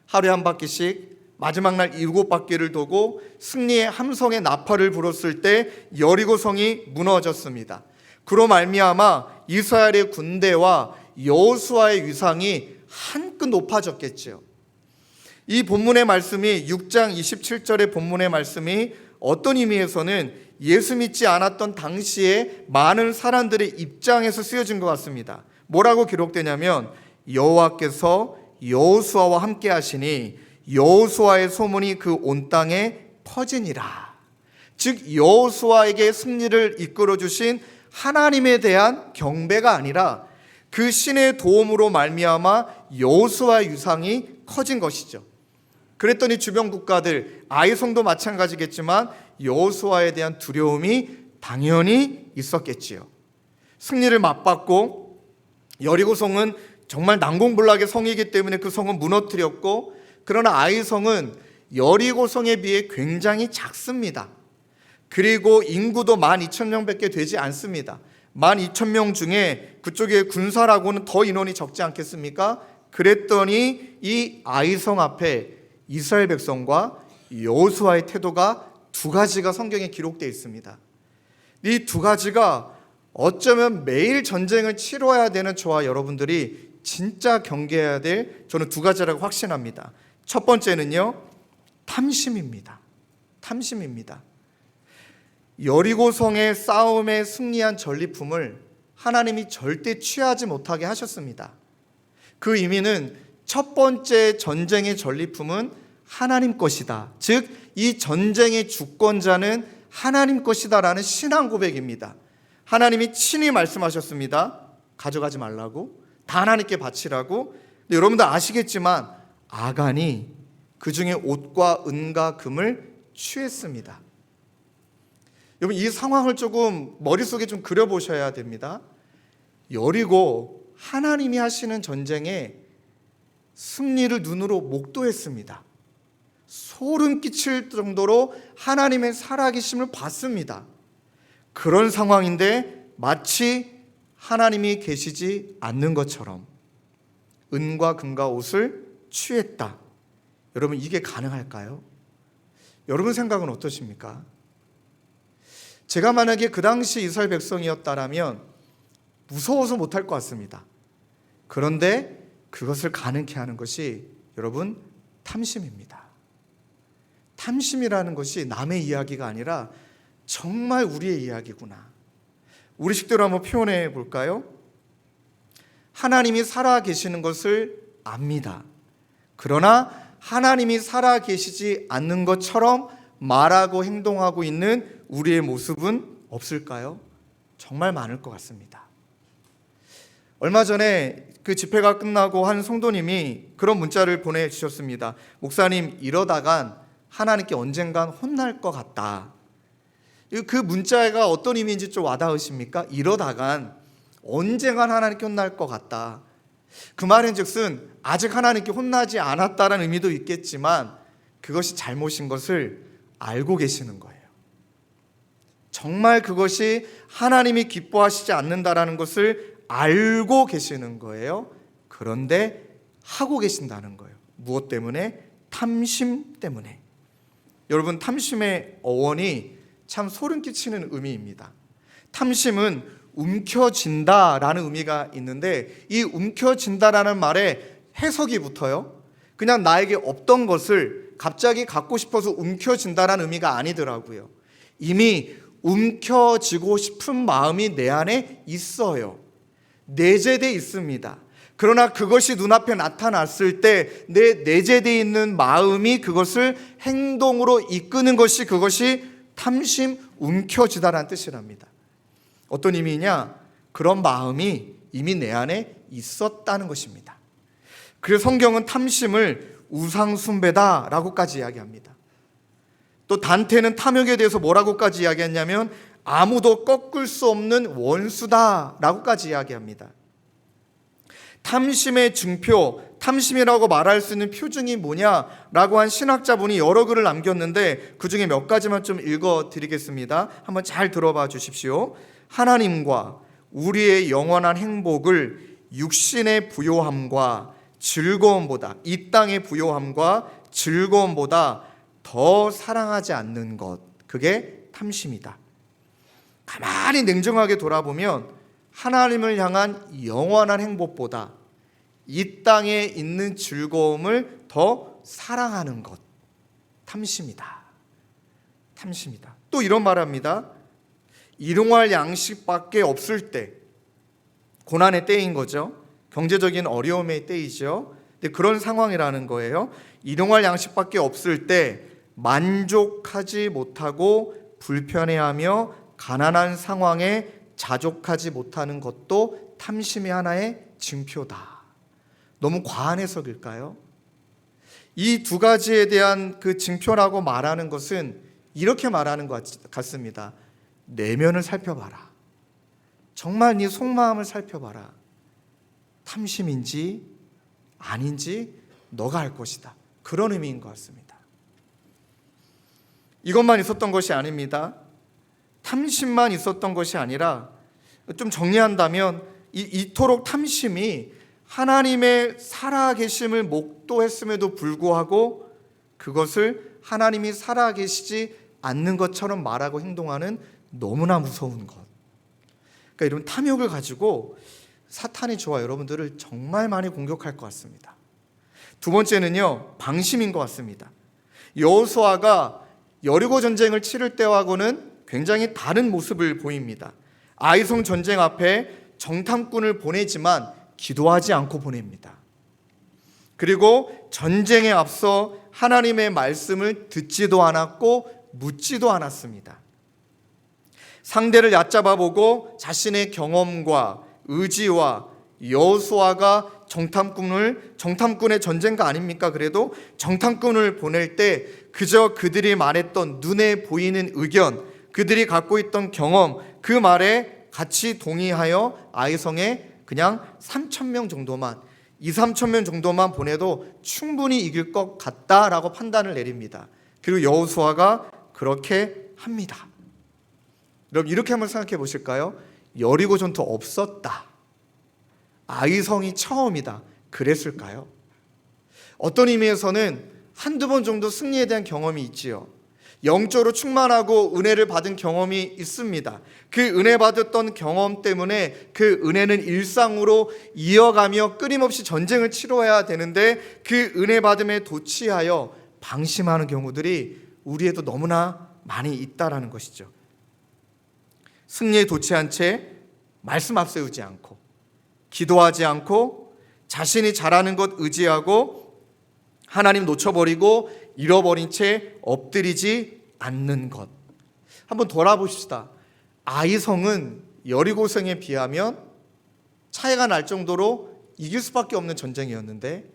하루에 한 바퀴씩 마지막 날 7바퀴를 도고 승리의 함성의 나팔을 불었을 때 여리고 성이 무너졌습니다. 그로 말미암아 이스라엘의 군대와 여호수아의 위상이 한끗 높아졌겠죠. 이 본문의 말씀이 6장 27절의 본문의 말씀이 어떤 의미에서는 예수 믿지 않았던 당시에 많은 사람들의 입장에서 쓰여진 것 같습니다. 뭐라고 기록되냐면 여호와께서 여호수아와 함께 하시니 여호수아의 소문이 그 온 땅에 퍼지니라. 즉 여호수아에게 승리를 이끌어 주신 하나님에 대한 경배가 아니라 그 신의 도움으로 말미암아 여호수아의 유상이 커진 것이죠. 그랬더니 주변 국가들, 아이성도 마찬가지겠지만 여호수아에 대한 두려움이 당연히 있었겠지요. 승리를 맛봤고 여리고성은 정말 난공불락의 성이기 때문에 그 성은 무너뜨렸고, 그러나 아이성은 여리고성에 비해 굉장히 작습니다. 그리고 인구도 12,000명밖에 되지 않습니다. 12,000명 중에 그쪽에 군사라고는 더 인원이 적지 않겠습니까? 그랬더니 이 아이성 앞에 이스라엘 백성과 여호수아의 태도가 두 가지가 성경에 기록되어 있습니다. 이 두 가지가 어쩌면 매일 전쟁을 치러야 되는 저와 여러분들이 진짜 경계해야 될, 저는 두 가지라고 확신합니다. 첫 번째는요, 탐심입니다. 탐심입니다. 여리고성의 싸움에 승리한 전리품을 하나님이 절대 취하지 못하게 하셨습니다. 그 의미는 첫 번째 전쟁의 전리품은 하나님 것이다. 즉, 이 전쟁의 주권자는 하나님 것이다라는 신앙 고백입니다. 하나님이 친히 말씀하셨습니다. 가져가지 말라고, 다 하나님께 바치라고. 근데 여러분들 아시겠지만 아간이 그 중에 옷과 은과 금을 취했습니다. 여러분, 이 상황을 조금 머릿속에 좀 그려보셔야 됩니다. 여리고 하나님이 하시는 전쟁에 승리를 눈으로 목도했습니다. 소름 끼칠 정도로 하나님의 살아계심을 봤습니다. 그런 상황인데 마치 하나님이 계시지 않는 것처럼 은과 금과 옷을 취했다. 여러분, 이게 가능할까요? 여러분 생각은 어떠십니까? 제가 만약에 그 당시 이스라엘 백성이었다면 무서워서 못할 것 같습니다. 그런데 그것을 가능케 하는 것이 여러분 탐심입니다. 탐심이라는 것이 남의 이야기가 아니라 정말 우리의 이야기구나. 우리 식대로 한번 표현해 볼까요? 하나님이 살아 계시는 것을 압니다. 그러나 하나님이 살아 계시지 않는 것처럼 말하고 행동하고 있는 우리의 모습은 없을까요? 정말 많을 것 같습니다. 얼마 전에 그 집회가 끝나고 한 성도님이 그런 문자를 보내주셨습니다. 목사님, 이러다간 하나님께 언젠간 혼날 것 같다. 그 문자가 어떤 의미인지 좀 와닿으십니까? 이러다간 언젠간 하나님께 혼날 것 같다. 그 말인 즉슨 아직 하나님께 혼나지 않았다는 의미도 있겠지만 그것이 잘못인 것을 알고 계시는 거예요. 정말 그것이 하나님이 기뻐하시지 않는다라는 것을 알고 계시는 거예요. 그런데 하고 계신다는 거예요. 무엇 때문에? 탐심 때문에. 여러분, 탐심의 어원이 참 소름 끼치는 의미입니다. 탐심은 움켜쥔다라는 의미가 있는데 이 움켜쥔다라는 말에 해석이 붙어요. 그냥 나에게 없던 것을 갑자기 갖고 싶어서 움켜쥔다라는 의미가 아니더라고요. 이미 움켜쥐고 싶은 마음이 내 안에 있어요. 내재되어 있습니다. 그러나 그것이 눈앞에 나타났을 때 내 내재되어 있는 마음이 그것을 행동으로 이끄는 것이 그것이 탐심, 움켜쥐다라는 뜻이랍니다. 어떤 의미냐? 그런 마음이 이미 내 안에 있었다는 것입니다. 그래서 성경은 탐심을 우상숭배다라고까지 이야기합니다. 또 단테는 탐욕에 대해서 뭐라고까지 이야기했냐면 아무도 꺾을 수 없는 원수다라고까지 이야기합니다. 탐심의 증표, 탐심이라고 말할 수 있는 표징이 뭐냐라고 한 신학자분이 여러 글을 남겼는데 그 중에 몇 가지만 좀 읽어드리겠습니다. 한번 잘 들어봐 주십시오. 하나님과 우리의 영원한 행복을 육신의 부요함과 즐거움보다, 이 땅의 부요함과 즐거움보다 더 사랑하지 않는 것, 그게 탐심이다. 가만히 냉정하게 돌아보면 하나님을 향한 영원한 행복보다 이 땅에 있는 즐거움을 더 사랑하는 것, 탐심이다. 탐심이다. 또 이런 말합니다. 일용할 양식밖에 없을 때, 고난의 때인 거죠. 경제적인 어려움의 때이죠. 근데 그런 상황이라는 거예요. 일용할 양식밖에 없을 때 만족하지 못하고 불편해하며 가난한 상황에 자족하지 못하는 것도 탐심의 하나의 징표다. 너무 과한 해석일까요? 이 두 가지에 대한 그 징표라고 말하는 것은 이렇게 말하는 것 같습니다. 내면을 살펴봐라. 정말 네 속마음을 살펴봐라. 탐심인지 아닌지 너가 알 것이다. 그런 의미인 것 같습니다. 이것만 있었던 것이 아닙니다. 탐심만 있었던 것이 아니라 좀 정리한다면 이토록 탐심이 하나님의 살아계심을 목도했음에도 불구하고 그것을 하나님이 살아계시지 않는 것처럼 말하고 행동하는 너무나 무서운 것. 그러니까 이런 탐욕을 가지고 사탄이 저와 여러분들을 정말 많이 공격할 것 같습니다. 두 번째는요, 방심인 것 같습니다. 여호수아가 여리고 전쟁을 치를 때와는 굉장히 다른 모습을 보입니다. 아이성 전쟁 앞에 정탐꾼을 보내지만 기도하지 않고 보냅니다. 그리고 전쟁에 앞서 하나님의 말씀을 듣지도 않았고 묻지도 않았습니다. 상대를 얕잡아 보고 자신의 경험과 의지와 여호수아가 정탐꾼의 전쟁가 아닙니까? 그래도 정탐꾼을 보낼 때 그저 그들이 말했던 눈에 보이는 의견, 그들이 갖고 있던 경험, 그 말에 같이 동의하여 아이성에 그냥 3,000명 정도만, 2,3,000명 정도만 보내도 충분히 이길 것 같다라고 판단을 내립니다. 그리고 여호수아가 그렇게 합니다. 여러분, 이렇게 한번 생각해 보실까요? 여리고 전투 없었다, 아이성이 처음이다, 그랬을까요? 어떤 의미에서는 한두 번 정도 승리에 대한 경험이 있지요. 영적으로 충만하고 은혜를 받은 경험이 있습니다. 그 은혜 받았던 경험 때문에 그 은혜는 일상으로 이어가며 끊임없이 전쟁을 치러야 되는데, 그 은혜 받음에 도취하여 방심하는 경우들이 우리에도 너무나 많이 있다라는 것이죠. 승리에 도취한 채 말씀 앞세우지 않고, 기도하지 않고, 자신이 잘하는 것 의지하고 하나님 놓쳐버리고 잃어버린 채 엎드리지 않는 것. 한번 돌아보십시다. 아이성은 여리고성에 비하면 차이가 날 정도로 이길 수밖에 없는 전쟁이었는데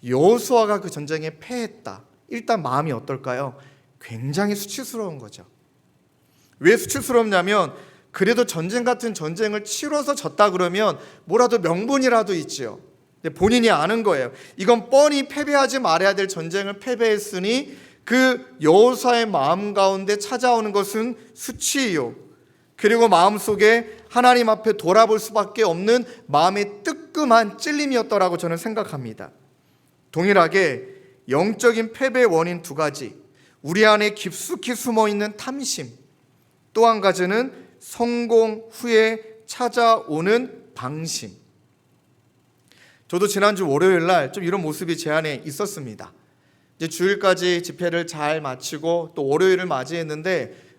여호수아가 그 전쟁에 패했다. 일단 마음이 어떨까요? 굉장히 수치스러운 거죠. 왜 수치스럽냐면, 그래도 전쟁 같은 전쟁을 치러서 졌다 그러면 뭐라도 명분이라도 있지요. 근데 본인이 아는 거예요. 이건 뻔히 패배하지 말아야 될 전쟁을 패배했으니 그 여호수아의 마음 가운데 찾아오는 것은 수치이요, 그리고 마음속에 하나님 앞에 돌아볼 수밖에 없는 마음의 뜨끔한 찔림이었더라고 저는 생각합니다. 동일하게 영적인 패배의 원인 두 가지, 우리 안에 깊숙이 숨어있는 탐심, 또 한 가지는 성공 후에 찾아오는 방심. 저도 지난주 월요일 날 좀 이런 모습이 제 안에 있었습니다. 이제 주일까지 집회를 잘 마치고 또 월요일을 맞이했는데,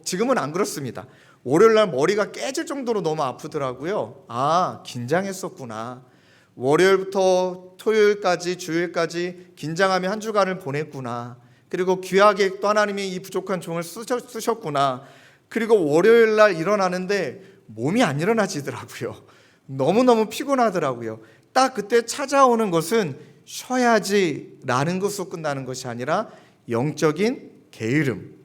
지금은 안 그렇습니다. 월요일 날 머리가 깨질 정도로 너무 아프더라고요. 아, 긴장했었구나. 월요일부터 토요일까지, 주일까지 긴장하며 한 주간을 보냈구나. 그리고 귀하게 또 하나님이 이 부족한 종을 쓰셨구나. 그리고 월요일 날 일어나는데 몸이 안 일어나지더라고요. 너무너무 피곤하더라고요. 딱 그때 찾아오는 것은 쉬어야지라는 것으로 끝나는 것이 아니라 영적인 게으름.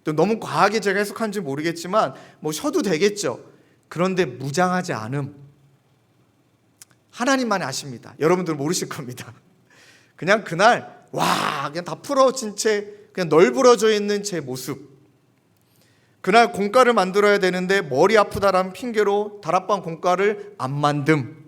또 너무 과하게 제가 해석한지 모르겠지만 쉬어도 되겠죠. 그런데 무장하지 않음. 하나님만 아십니다. 여러분들 모르실 겁니다. 그냥 그날 그냥 다 풀어진 채 그냥 널브러져 있는 제 모습. 그날 공과를 만들어야 되는데 머리 아프다라는 핑계로 다락방 공과를 안 만듦.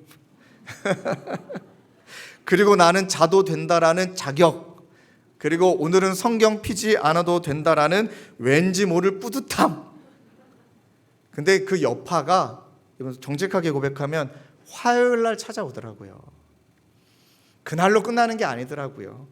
그리고 나는 자도 된다라는 자격, 그리고 오늘은 성경 피지 않아도 된다라는 왠지 모를 뿌듯함. 근데 그 여파가 정직하게 고백하면 화요일 날 찾아오더라고요. 그날로 끝나는 게 아니더라고요.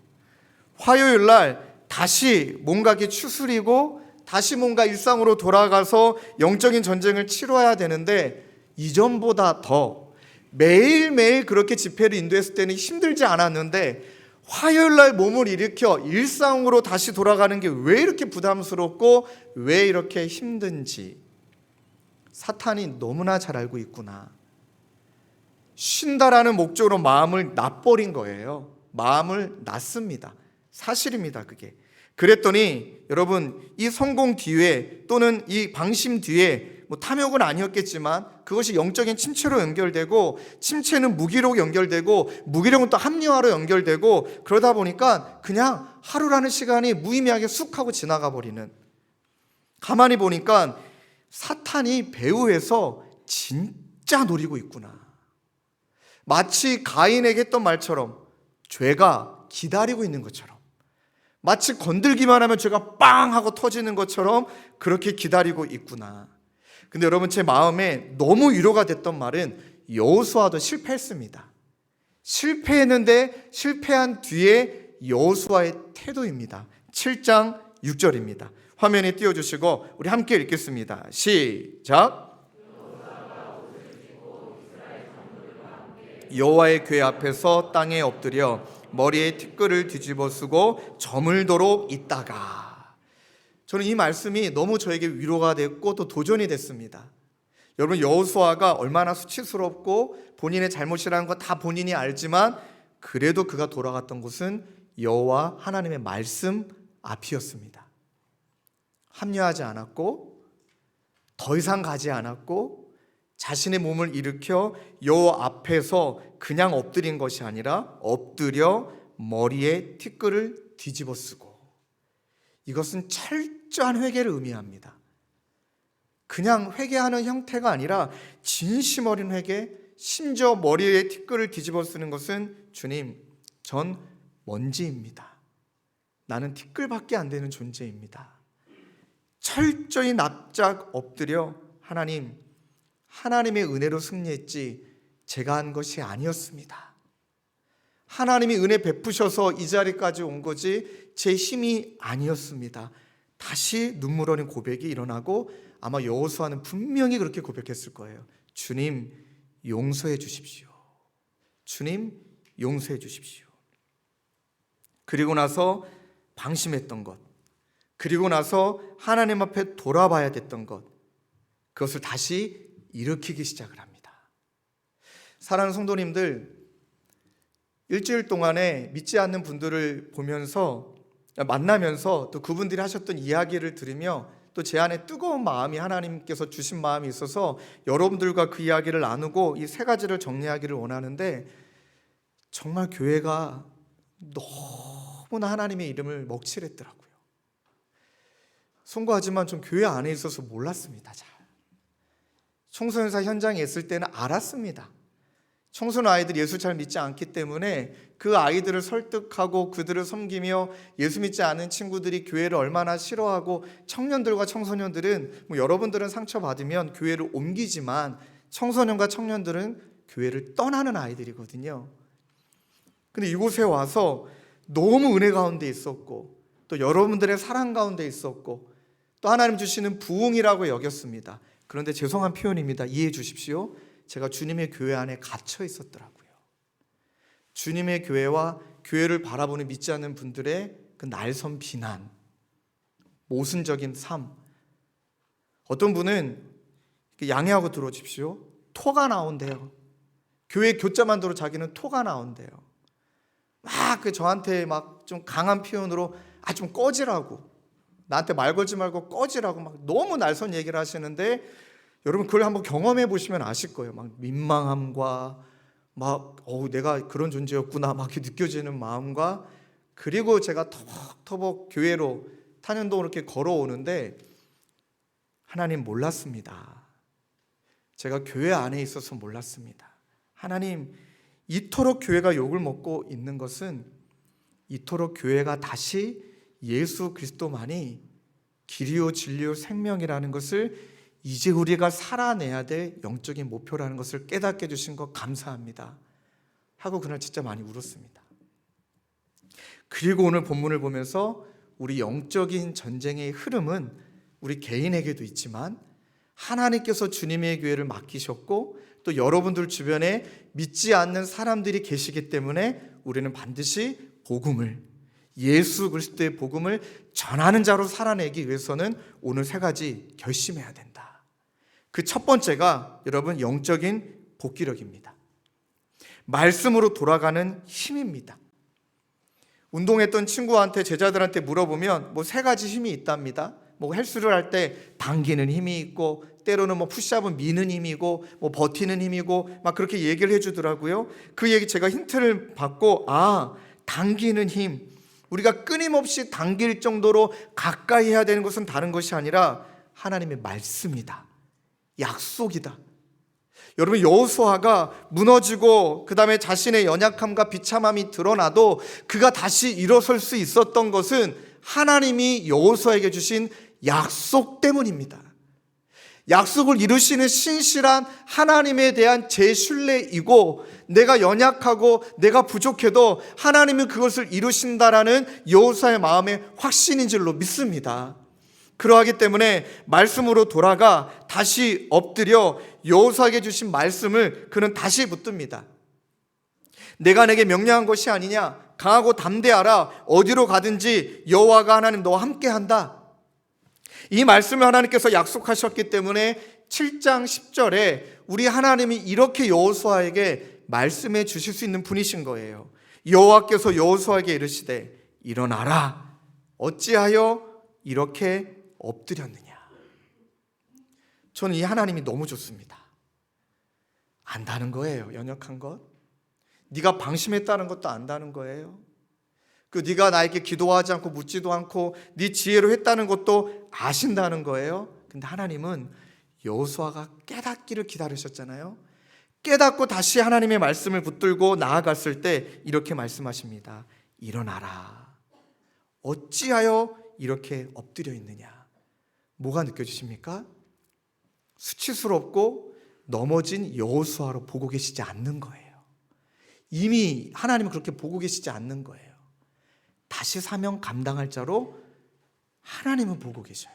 화요일 날 다시 뭔가 추스리고 다시 뭔가 일상으로 돌아가서 영적인 전쟁을 치러야 되는데, 이전보다 더 매일매일 그렇게 집회를 인도했을 때는 힘들지 않았는데 화요일 날 몸을 일으켜 일상으로 다시 돌아가는 게 왜 이렇게 부담스럽고 왜 이렇게 힘든지 사탄이 너무나 잘 알고 있구나. 쉰다라는 목적으로 마음을 놔버린 거예요. 마음을 놨습니다. 사실입니다, 그게. 그랬더니 여러분, 이 성공 뒤에 또는 이 방심 뒤에 탐욕은 아니었겠지만 그것이 영적인 침체로 연결되고, 침체는 무기로 연결되고, 무기력은 또 합리화로 연결되고, 그러다 보니까 그냥 하루라는 시간이 무의미하게 쑥 하고 지나가 버리는. 가만히 보니까 사탄이 배후에서 진짜 노리고 있구나. 마치 가인에게 했던 말처럼 죄가 기다리고 있는 것처럼, 마치 건들기만 하면 죄가 빵 하고 터지는 것처럼 그렇게 기다리고 있구나. 근데 여러분, 제 마음에 너무 위로가 됐던 말은 여호수아도 실패했습니다. 실패했는데 실패한 뒤에 여호수아의 태도입니다. 7장 6절입니다. 화면에 띄워주시고 우리 함께 읽겠습니다. 시작. 여호와의 궤 앞에서 땅에 엎드려 머리에 티끌을 뒤집어 쓰고 저물도록 있다가. 저는 이 말씀이 너무 저에게 위로가 됐고 또 도전이 됐습니다. 여러분, 여호수아가 얼마나 수치스럽고 본인의 잘못이라는 거 다 본인이 알지만 그래도 그가 돌아갔던 곳은 여호와 하나님의 말씀 앞이었습니다. 합류하지 않았고 더 이상 가지 않았고 자신의 몸을 일으켜 여호와 앞에서 그냥 엎드린 것이 아니라 엎드려 머리에 티끌을 뒤집어 쓰고, 이것은 철저한 회개를 의미합니다. 그냥 회개하는 형태가 아니라 진심 어린 회개, 심지어 머리에 티끌을 뒤집어 쓰는 것은 주님, 전 먼지입니다. 나는 티끌밖에 안 되는 존재입니다. 철저히 납작 엎드려 하나님의 은혜로 승리했지 제가 한 것이 아니었습니다. 하나님이 은혜 베푸셔서 이 자리까지 온 거지 제 힘이 아니었습니다. 다시 눈물 어린 고백이 일어나고 아마 여호수아는 분명히 그렇게 고백했을 거예요. 주님, 용서해 주십시오. 주님, 용서해 주십시오. 그리고 나서 방심했던 것, 그리고 나서 하나님 앞에 돌아봐야 됐던 것, 그것을 다시 일으키기 시작을 합니다. 사랑하는 성도님들, 일주일 동안에 믿지 않는 분들을 만나면서 또 그분들이 하셨던 이야기를 들으며 또 제 안에 뜨거운 마음이, 하나님께서 주신 마음이 있어서 여러분들과 그 이야기를 나누고 이 세 가지를 정리하기를 원하는데, 정말 교회가 너무나 하나님의 이름을 먹칠했더라고요. 송구하지만 좀 교회 안에 있어서 몰랐습니다. 잘 청소년사 현장에 있을 때는 알았습니다. 청소년 아이들이 예수 잘 믿지 않기 때문에 그 아이들을 설득하고 그들을 섬기며 예수 믿지 않은 친구들이 교회를 얼마나 싫어하고, 청년들과 청소년들은 여러분들은 상처받으면 교회를 옮기지만 청소년과 청년들은 교회를 떠나는 아이들이거든요. 근데 이곳에 와서 너무 은혜 가운데 있었고 또 여러분들의 사랑 가운데 있었고 또 하나님 주시는 부흥이라고 여겼습니다. 그런데 죄송한 표현입니다. 이해해 주십시오. 제가 주님의 교회 안에 갇혀 있었더라고요. 주님의 교회와 교회를 바라보는 믿지 않는 분들의 그 날선 비난, 모순적인 삶. 어떤 분은 양해하고 들어주십시오. 토가 나온대요. 교회 교자만 들어 자기는 토가 나온대요. 막 저한테 막 좀 강한 표현으로 좀 꺼지라고, 나한테 말 걸지 말고 꺼지라고 막 너무 날선 얘기를 하시는데, 여러분 그걸 한번 경험해 보시면 아실 거예요. 막 민망함과 막 내가 그런 존재였구나 막 이렇게 느껴지는 마음과, 그리고 제가 터벅터벅 교회로 탄현동으로 이렇게 걸어오는데 하나님 몰랐습니다. 제가 교회 안에 있어서 몰랐습니다. 하나님, 이토록 교회가 욕을 먹고 있는 것은 이토록 교회가 다시 예수 그리스도만이 길이요 진리요 생명이라는 것을 이제 우리가 살아내야 될 영적인 목표라는 것을 깨닫게 해주신 것 감사합니다 하고 그날 진짜 많이 울었습니다. 그리고 오늘 본문을 보면서 우리 영적인 전쟁의 흐름은 우리 개인에게도 있지만 하나님께서 주님의 교회를 맡기셨고 또 여러분들 주변에 믿지 않는 사람들이 계시기 때문에 우리는 반드시 복음을, 예수 그리스도의 복음을 전하는 자로 살아내기 위해서는 오늘 세 가지 결심해야 된다. 그 첫 번째가 여러분 영적인 복기력입니다. 말씀으로 돌아가는 힘입니다. 운동했던 친구한테, 제자들한테 물어보면 세 가지 힘이 있답니다. 헬스를 할 때 당기는 힘이 있고, 때로는 푸시업은 미는 힘이고, 버티는 힘이고, 막 그렇게 얘기를 해주더라고요. 그 얘기 제가 힌트를 받고, 당기는 힘. 우리가 끊임없이 당길 정도로 가까이 해야 되는 것은 다른 것이 아니라 하나님의 말씀이다. 약속이다. 여러분, 여호수아가 무너지고 그 다음에 자신의 연약함과 비참함이 드러나도 그가 다시 일어설 수 있었던 것은 하나님이 여호수아에게 주신 약속 때문입니다. 약속을 이루시는 신실한 하나님에 대한 제 신뢰이고, 내가 연약하고 내가 부족해도 하나님은 그것을 이루신다라는 여호수아의 마음의 확신인 줄로 믿습니다. 그러하기 때문에 말씀으로 돌아가 다시 엎드려 여호수아에게 주신 말씀을 그는 다시 붙듭니다. 내가 내게 명령한 것이 아니냐? 강하고 담대하라. 어디로 가든지 여호와가 하나님 너와 함께한다. 이 말씀을 하나님께서 약속하셨기 때문에 7장 10절에 우리 하나님이 이렇게 여호수아에게 말씀해 주실 수 있는 분이신 거예요. 여호와께서 여호수아에게 이르시되 일어나라, 어찌하여 이렇게 엎드렸느냐. 저는 이 하나님이 너무 좋습니다. 안다는 거예요. 연약한 것. 네가 방심했다는 것도 안다는 거예요. 네가 나에게 기도하지 않고 묻지도 않고 네 지혜로 했다는 것도 아신다는 거예요. 근데 하나님은 여호수아가 깨닫기를 기다리셨잖아요. 깨닫고 다시 하나님의 말씀을 붙들고 나아갔을 때 이렇게 말씀하십니다. 일어나라, 어찌하여 이렇게 엎드려 있느냐. 뭐가 느껴지십니까? 수치스럽고 넘어진 여호수아로 보고 계시지 않는 거예요. 이미 하나님은 그렇게 보고 계시지 않는 거예요. 다시 사명 감당할 자로 하나님은 보고 계셔요.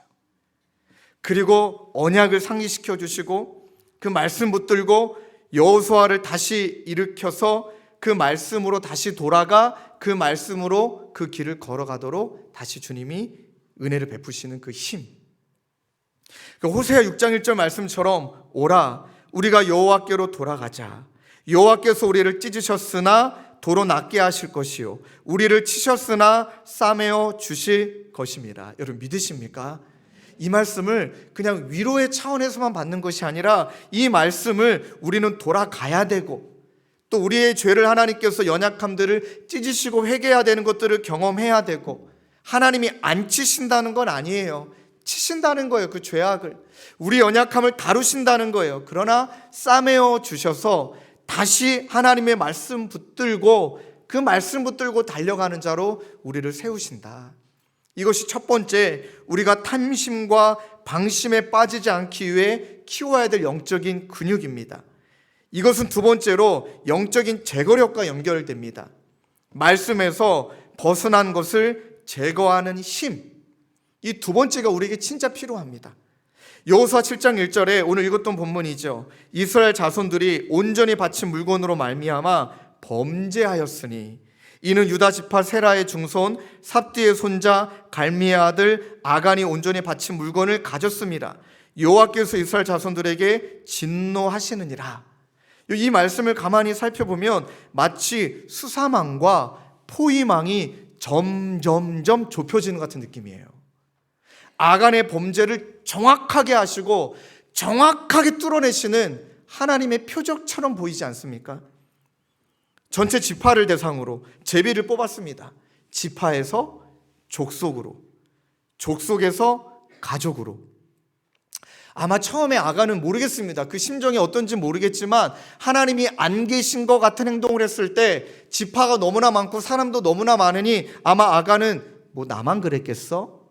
그리고 언약을 상기시켜 주시고 그 말씀 붙들고 여호수아를 다시 일으켜서 그 말씀으로 다시 돌아가 그 말씀으로 그 길을 걸어가도록 다시 주님이 은혜를 베푸시는 그 힘. 호세아 6장 1절 말씀처럼 오라, 우리가 여호와께로 돌아가자. 여호와께서 우리를 찢으셨으나 도로 낫게 하실 것이요, 우리를 치셨으나 싸매어 주실 것입니다. 여러분 믿으십니까? 이 말씀을 그냥 위로의 차원에서만 받는 것이 아니라 이 말씀을 우리는 돌아가야 되고 또 우리의 죄를 하나님께서 연약함들을 찢으시고 회개해야 되는 것들을 경험해야 되고, 하나님이 안 치신다는 건 아니에요. 치신다는 거예요. 그 죄악을, 우리 연약함을 다루신다는 거예요. 그러나 싸매어 주셔서 다시 하나님의 말씀 붙들고 그 말씀 붙들고 달려가는 자로 우리를 세우신다. 이것이 첫 번째, 우리가 탐심과 방심에 빠지지 않기 위해 키워야 될 영적인 근육입니다. 이것은 두 번째로 영적인 제거력과 연결됩니다. 말씀에서 벗어난 것을 제거하는 힘, 이 두 번째가 우리에게 진짜 필요합니다. 여호수아 7장 1절에 오늘 읽었던 본문이죠. 이스라엘 자손들이 온전히 바친 물건으로 말미암아 범죄하였으니 이는 유다 지파 세라의 중손 삽디의 손자 갈미의 아들 아간이 온전히 바친 물건을 가졌습니다. 여호와께서 이스라엘 자손들에게 진노하시느니라. 이 말씀을 가만히 살펴보면 마치 수사망과 포위망이 점점점 좁혀지는 것 같은 느낌이에요. 아간의 범죄를 정확하게 하시고 정확하게 뚫어내시는 하나님의 표적처럼 보이지 않습니까? 전체 지파를 대상으로 제비를 뽑았습니다. 지파에서 족속으로, 족속에서 가족으로. 아마 처음에 아간은 모르겠습니다. 그 심정이 어떤지 모르겠지만 하나님이 안 계신 것 같은 행동을 했을 때 지파가 너무나 많고 사람도 너무나 많으니 아마 아간은 나만 그랬겠어?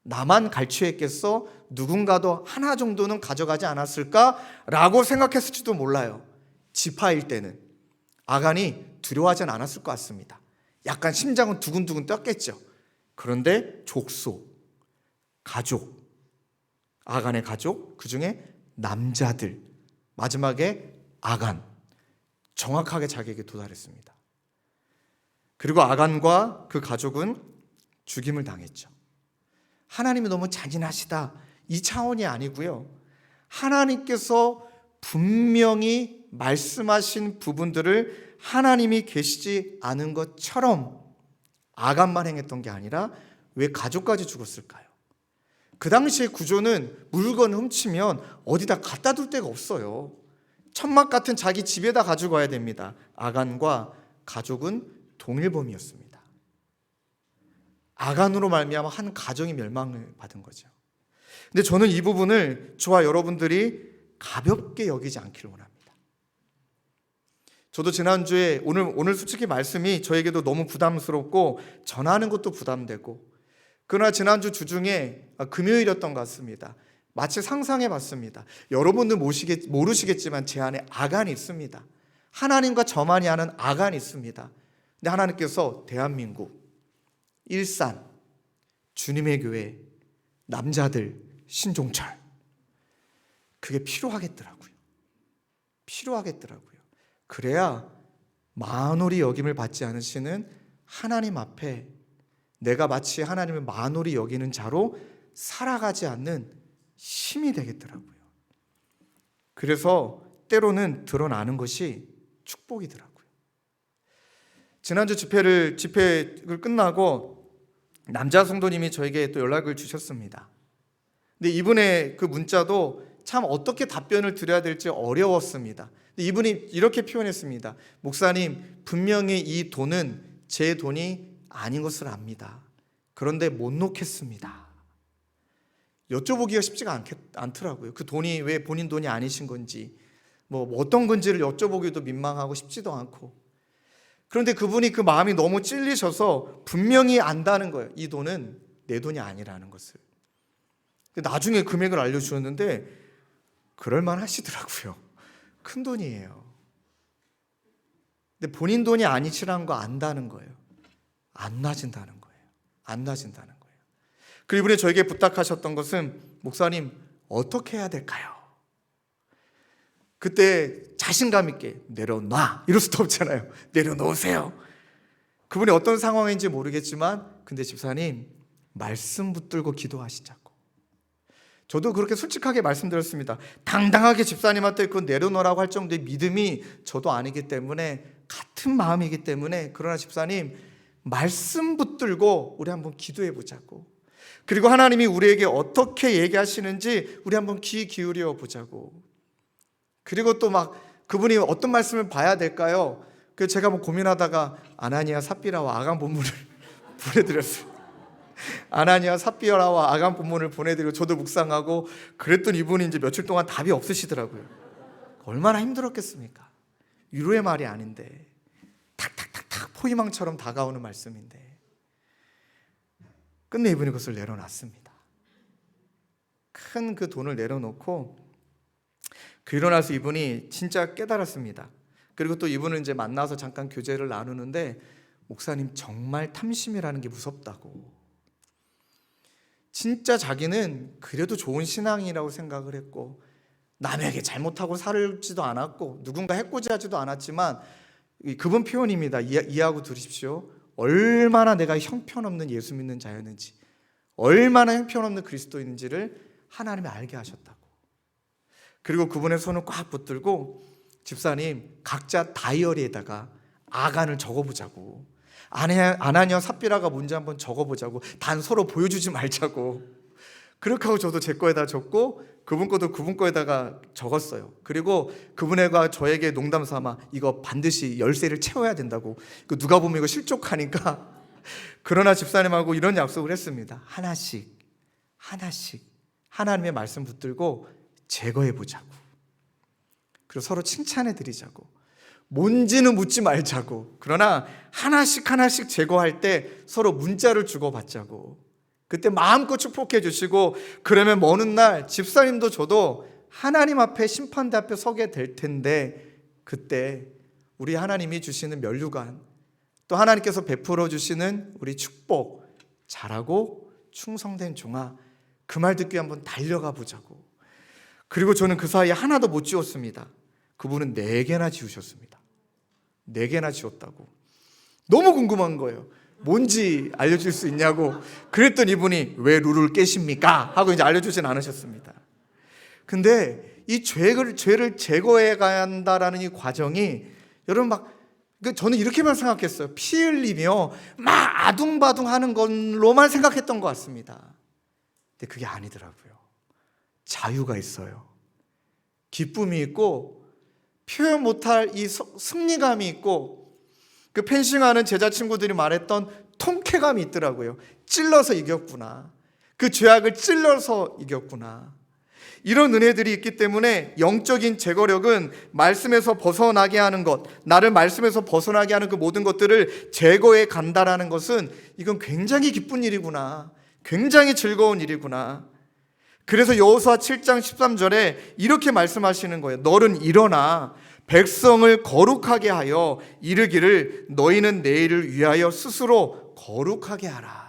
나만 갈취했겠어? 누군가도 하나 정도는 가져가지 않았을까라고 생각했을지도 몰라요. 지파일 때는 아간이 두려워하진 않았을 것 같습니다. 약간 심장은 두근두근 뛰었겠죠. 그런데 족속, 가족, 아간의 가족, 그 중에 남자들, 마지막에 아간, 정확하게 자기에게 도달했습니다. 그리고 아간과 그 가족은 죽임을 당했죠. 하나님이 너무 잔인하시다, 이 차원이 아니고요. 하나님께서 분명히 말씀하신 부분들을 하나님이 계시지 않은 것처럼 아간만 행했던 게 아니라 왜 가족까지 죽었을까요? 그 당시의 구조는 물건 훔치면 어디다 갖다 둘 데가 없어요. 천막 같은 자기 집에다 가지고 가야 됩니다. 아간과 가족은 동일범이었습니다. 아간으로 말미암아 한 가정이 멸망을 받은 거죠. 근데 저는 이 부분을 저와 여러분들이 가볍게 여기지 않기를 원합니다. 저도 지난주에 오늘 솔직히 말씀이 저에게도 너무 부담스럽고 전하는 것도 부담되고, 그러나 지난주 주중에 금요일이었던 것 같습니다. 마치 상상해 봤습니다. 여러분들 모르시겠지만 제 안에 아간이 있습니다. 하나님과 저만이 아는 아간이 있습니다. 근데 하나님께서 대한민국, 일산, 주님의 교회, 남자들, 신종철, 그게 필요하겠더라고요. 그래야 만홀히 여김을 받지 않으시는 하나님 앞에 내가 마치 하나님을 만홀히 여기는 자로 살아가지 않는 힘이 되겠더라고요. 그래서 때로는 드러나는 것이 축복이더라고요. 지난주 집회를 끝나고 남자 성도님이 저에게 또 연락을 주셨습니다. 근데 이분의 그 문자도 참 어떻게 답변을 드려야 될지 어려웠습니다. 근데 이분이 이렇게 표현했습니다. 목사님, 분명히 이 돈은 제 돈이 아닌 것을 압니다. 그런데 못 놓겠습니다. 여쭤보기가 쉽지가 않더라고요. 그 돈이 왜 본인 돈이 아니신 건지, 뭐 어떤 건지를 여쭤보기도 민망하고 쉽지도 않고. 그런데 그분이 그 마음이 너무 찔리셔서 분명히 안다는 거예요. 이 돈은 내 돈이 아니라는 것을. 나중에 금액을 알려주셨는데 그럴만 하시더라고요. 큰 돈이에요. 근데 본인 돈이 아니시라는 거 안다는 거예요. 안 놔진다는 거예요. 안 놔진다는 거예요. 그리고 이분이 저에게 부탁하셨던 것은 목사님 어떻게 해야 될까요? 그때 자신감 있게 내려놔 이럴 수도 없잖아요. 내려놓으세요. 그분이 어떤 상황인지 모르겠지만 근데 집사님 말씀 붙들고 기도하시자고. 저도 그렇게 솔직하게 말씀드렸습니다. 당당하게 집사님한테 그건 내려놓으라고 할 정도의 믿음이 저도 아니기 때문에 같은 마음이기 때문에 그러나 집사님 말씀 붙들고 우리 한번 기도해 보자고. 그리고 하나님이 우리에게 어떻게 얘기하시는지 우리 한번 귀 기울여 보자고. 그리고 또 막 그분이 어떤 말씀을 봐야 될까요? 그 제가 뭐 고민하다가 아나니아 삽비라와 아간 본문을 보내드렸어요. 아나니아 삽비라와 아간 본문을 보내드리고 저도 묵상하고 그랬더니 이분이 이제 며칠 동안 답이 없으시더라고요. 얼마나 힘들었겠습니까? 위로의 말이 아닌데 탁탁탁탁 포위망처럼 다가오는 말씀인데 끝내 이분이 그것을 내려놨습니다. 큰 그 돈을 내려놓고 일어나서 이분이 진짜 깨달았습니다. 그리고 또 이분을 이제 만나서 잠깐 교제를 나누는데 목사님 정말 탐심이라는 게 무섭다고. 진짜 자기는 그래도 좋은 신앙이라고 생각을 했고 남에게 잘못하고 살지도 않았고 누군가 해코지하지도 않았지만 그분 표현입니다. 이해하고 들으십시오. 얼마나 내가 형편없는 예수 믿는 자였는지 얼마나 형편없는 그리스도인인지를 하나님이 알게 하셨다고. 그리고 그분의 손을 꽉 붙들고 집사님 각자 다이어리에다가 아간을 적어보자고. 아나니아 삽비라가 뭔지 한번 적어보자고. 단 서로 보여주지 말자고. 그렇게 하고 저도 제 거에다 적고 그분 거도 그분 거에다가 적었어요. 그리고 그분과 저에게 농담 삼아 이거 반드시 열쇠를 채워야 된다고. 누가 보면 이거 실족하니까. 그러나 집사님하고 이런 약속을 했습니다. 하나씩 하나님의 말씀 붙들고 제거해보자고. 그리고 서로 칭찬해드리자고. 뭔지는 묻지 말자고. 그러나 하나씩 제거할 때 서로 문자를 주고받자고. 그때 마음껏 축복해 주시고 그러면 어느 날 집사님도 저도 하나님 앞에 심판대 앞에 서게 될 텐데 그때 우리 하나님이 주시는 면류관 또 하나님께서 베풀어 주시는 우리 축복 잘하고 충성된 종아 그 말 듣기 한번 달려가 보자고. 그리고 저는 그 사이에 하나도 못 지웠습니다. 그분은 4개나 지우셨습니다. 4개나 지웠다고. 너무 궁금한 거예요. 뭔지 알려줄 수 있냐고. 그랬더니 이분이 왜 룰을 깨십니까? 하고 이제 알려주진 않으셨습니다. 근데 이 죄를 제거해 가야 한다라는 이 과정이 여러분 저는 이렇게만 생각했어요. 피 흘리며 막 아둥바둥 하는 걸로만 생각했던 것 같습니다. 근데 그게 아니더라고요. 자유가 있어요. 기쁨이 있고 표현 못할 이 승리감이 있고 그 펜싱하는 제자 친구들이 말했던 통쾌감이 있더라고요. 찔러서 이겼구나. 그 죄악을 찔러서 이겼구나. 이런 은혜들이 있기 때문에 영적인 제거력은 말씀에서 벗어나게 하는 것, 나를 말씀에서 벗어나게 하는 그 모든 것들을 제거해 간다라는 것은 이건 굉장히 기쁜 일이구나. 굉장히 즐거운 일이구나. 그래서 여호수아 7장 13절에 이렇게 말씀하시는 거예요. 너는 일어나 백성을 거룩하게 하여 이르기를 너희는 내일을 위하여 스스로 거룩하게 하라.